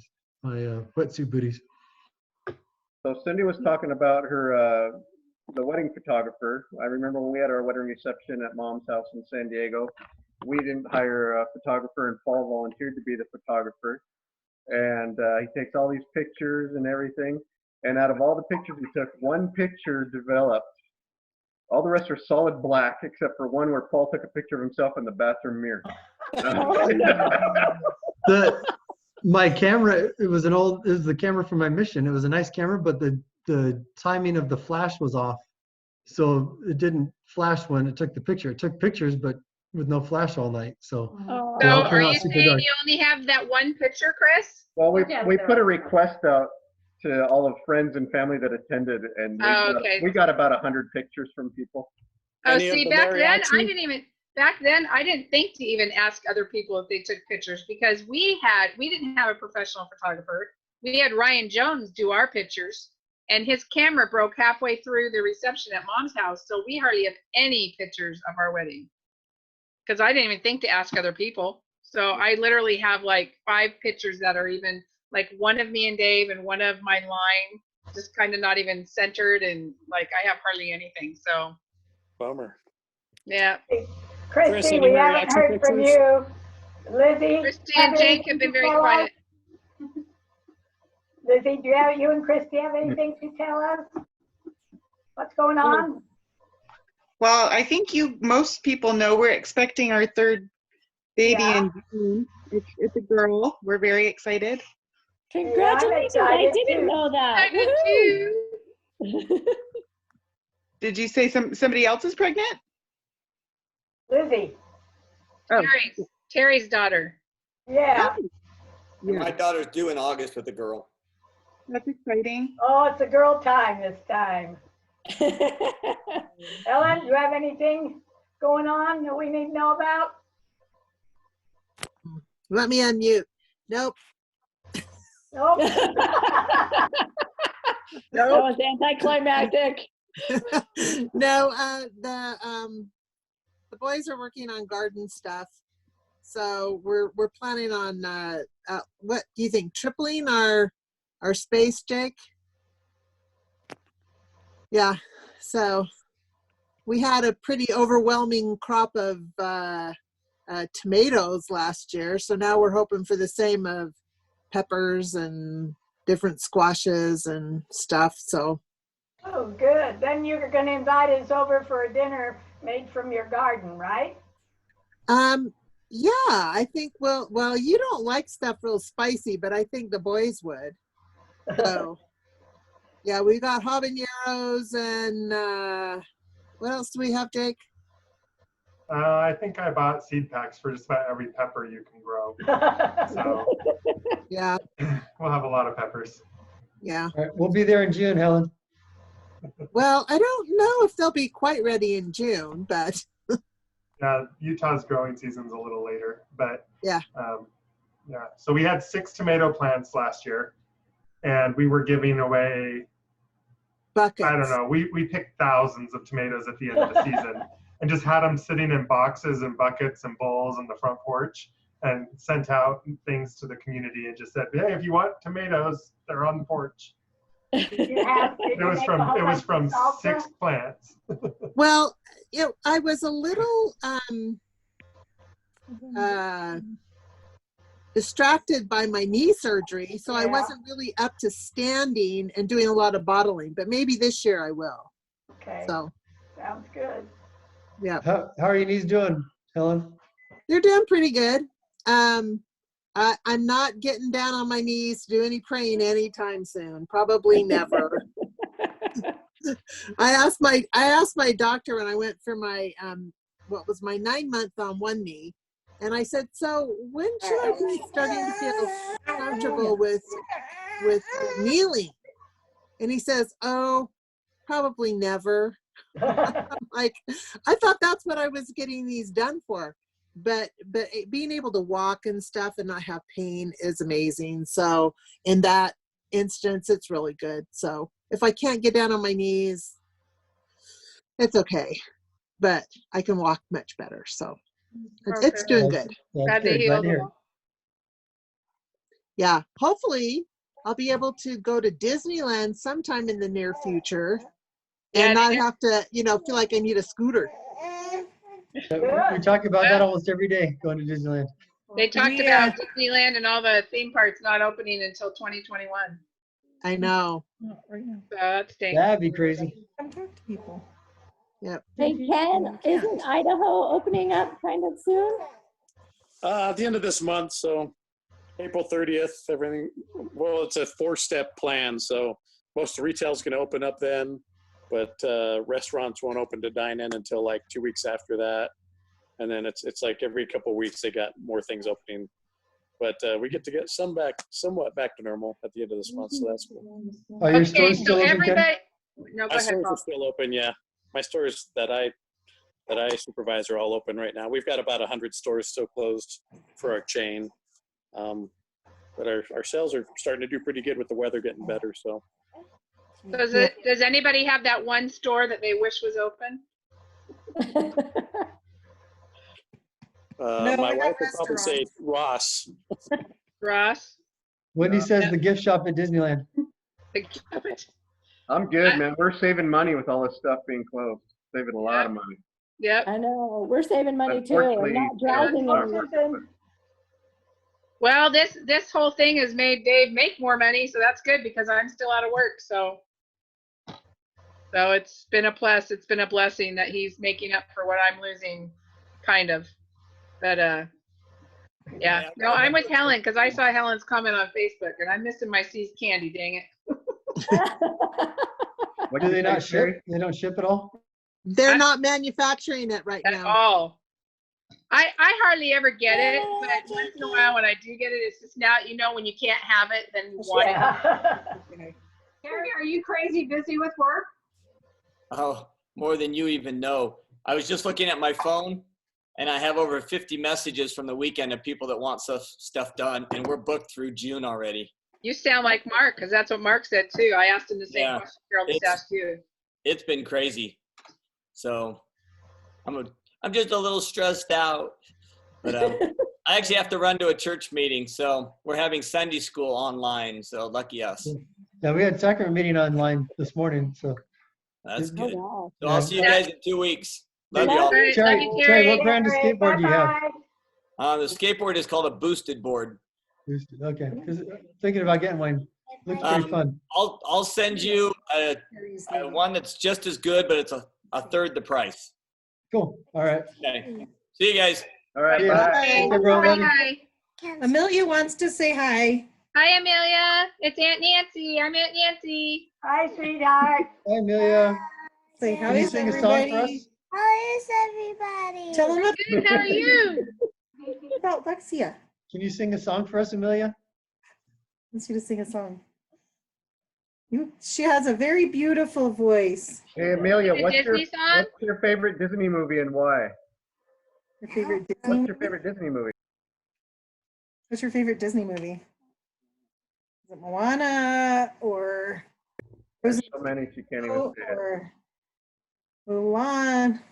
wetsuit booties. So Cindy was talking about her the wedding photographer. I remember when we had our wedding reception at Mom's house in San Diego, we didn't hire a photographer, and Paul volunteered to be the photographer. And he takes all these pictures and everything. And out of all the pictures he took, one picture developed. All the rest are solid black, except for one where Paul took a picture of himself in the bathroom mirror. My camera, it was the camera from my mission. It was a nice camera, but the timing of the flash was off. So it didn't flash when it took the picture. It took pictures, but with no flash all night. So, So are you saying you only have that one picture, Chris? Well, we put a request out to all of friends and family that attended, and we got about 100 pictures from people. Oh, see, back then back then I didn't think to even ask other people if they took pictures because we didn't have a professional photographer. We had Ryan Jones do our pictures, and his camera broke halfway through the reception at Mom's house, so we hardly have any pictures of our wedding because I didn't even think to ask other people. So I literally have like 5 pictures that are even like one of me and Dave and one of my line, just kind of not even centered, and like I have hardly anything. So bummer. yeah. Christy, we haven't heard from you. Lizzie, Christy and Jake have been very quiet. Lizzie, you and Christy have anything to tell us? What's going on? Well, I think most people know we're expecting our 3rd baby in June. It's a girl. We're very excited. Congratulations! Yeah, I didn't know that. I did too. Did you say somebody else is pregnant? Lizzie. Oh. Terry's daughter. Yeah. My daughter's due in August with a girl. That's exciting. Oh, it's a girl time this time. Ellen, do you have anything going on that we need to know about? Let me unmute. Nope. Nope. That was anticlimactic. No, the boys are working on garden stuff, so we're planning on what do you think? Tripling our space, Jake? Yeah. So we had a pretty overwhelming crop of tomatoes last year, so now we're hoping for the same of peppers and different squashes and stuff. So. Oh, good. Then you're going to invite us over for a dinner made from your garden, right? Yeah, I think, well, you don't like stuff real spicy, but I think the boys would. So, yeah, we got habaneros and what else do we have, Jake? I think I bought seed packs for just about every pepper you can grow. So yeah, we'll have a lot of peppers. All Yeah. right, we'll be there in June, Helen. Well, I don't know if they'll be quite ready in June, but. Yeah, Utah's growing season's a little later, but yeah. Yeah. So we had 6 tomato plants last year, and we were giving away buckets. I don't know. We picked thousands of tomatoes at the end of the season, and just had them sitting in boxes and buckets and bowls on the front porch, and sent out things to the community and just said, "Hey, if you want tomatoes, they're on the porch." It was from 6 plants. Well, I was a little distracted by my knee surgery, so I wasn't really up to standing and doing a lot of bottling, but maybe this year I will. Okay. So sounds good. Yeah. How are your knees doing, Helen? They're doing pretty good. I'm not getting down on my knees to do any praying anytime soon. Probably never. I asked my doctor when I went for my what was my 9-month on one knee, and I said, so when should I be starting to feel comfortable with kneeling? And he says, oh, probably never. Like, I thought that's what I was getting these done for. But being able to walk and stuff and not have pain is amazing. So in that instance, it's really good. So if I can't get down on my knees, it's okay. But I can walk much better. So it's doing good. Glad to hear. Yeah. Hopefully I'll be able to go to Disneyland sometime in the near future and not have to, feel like I need a scooter. We talk about that almost every day, going to Disneyland. They talked about Disneyland and all the theme parks not opening until 2021. I know. So that stinks. That'd be crazy. Come talk to people. Yep. Hey, Ken, isn't Idaho opening up kind of soon? At the end of this month, so April 30th, everything. Well, it's a 4-step plan, so most of retail's going to open up then. But restaurants won't open to dine in until like 2 weeks after that, and then it's like every couple of weeks they got more things opening. But we get to get somewhat back to normal at the end of this month, so that's cool. Are your stores still open, Ken? No, go My ahead, stores Paul. are still open, yeah. My stores that I that I supervise are all open right now. We've got about 100 stores still closed for our chain. But our sales are starting to do pretty good with the weather getting better. So Does anybody have that one store that they wish was open? No, my we got wife would probably say restaurants. Ross. Ross? Wendy says the gift shop at Disneyland. I'm good, man. We're saving money with all this stuff being closed. Saving a lot of money. Yep. I know. We're saving money too. We're not driving anywhere. Well, this whole thing has made Dave make more money, so that's good because I'm still out of work. So it's been a plus. It's been a blessing that he's making up for what I'm losing, kind of. But yeah. No, I'm with Helen because I saw Helen's comment on Facebook, and I'm missing my See's candy. Dang it. What do they not ship? They don't ship at all? They're not manufacturing it right now. At all. I hardly ever get it, but once in a while when I do get it, it's just now, when you can't have it, then you want it. Gary, are you crazy busy with work? Oh, more than you even know. I was just looking at my phone, and I have over 50 messages from the weekend of people that want stuff done, and we're booked through June already. You sound like Mark, because that's what Mark said too. I asked him the same question Carol just asked you. It's been crazy. So I'm just a little stressed out. But I actually have to run to a church meeting, so we're having Sunday school online, so lucky us. Yeah, we had sacrament meeting online this morning, so. That's good. wow. So I'll see you guys in 2 weeks. Love you all. Terry, what brand of skateboard do you have? The skateboard is called a boosted board. Boosted, okay. 'Cause thinking about getting one. Looks pretty fun. I'll send you a one that's just as good, but it's a third the price. Cool. All right. Okay. See you guys. All right. Bye. Bye. Amelia wants to say hi. Hi, Amelia. It's Aunt Nancy. I'm Aunt Nancy. Hi, sweetheart. Hi, Amelia. Say how Can you is sing a song for us? everybody? How is everybody? Tell them Good. How are you? about Lexia. Can you sing a song for us, Amelia? Wants you to sing a song. She has a very beautiful voice. Hey, Amelia, The what's Disney song? your favorite Disney movie and why? Your favorite Disney What's your movie? favorite Disney movie? What's your favorite Disney movie? Is it Moana or There's so many she can't even say it. or Mulan?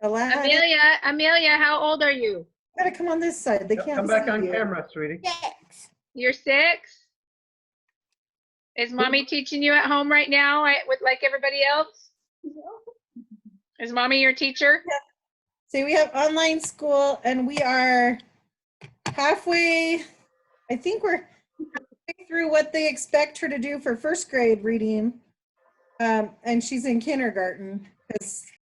Aladdin. Amelia, how old are you? Gotta come on this side. They can't Come back see on you. camera, sweetie. You're 6? Is mommy teaching you at home right now with like everybody else? Is mommy your teacher? So we have online school and we are halfway, I think we're halfway through what they expect her to do for first grade reading. And she's in kindergarten because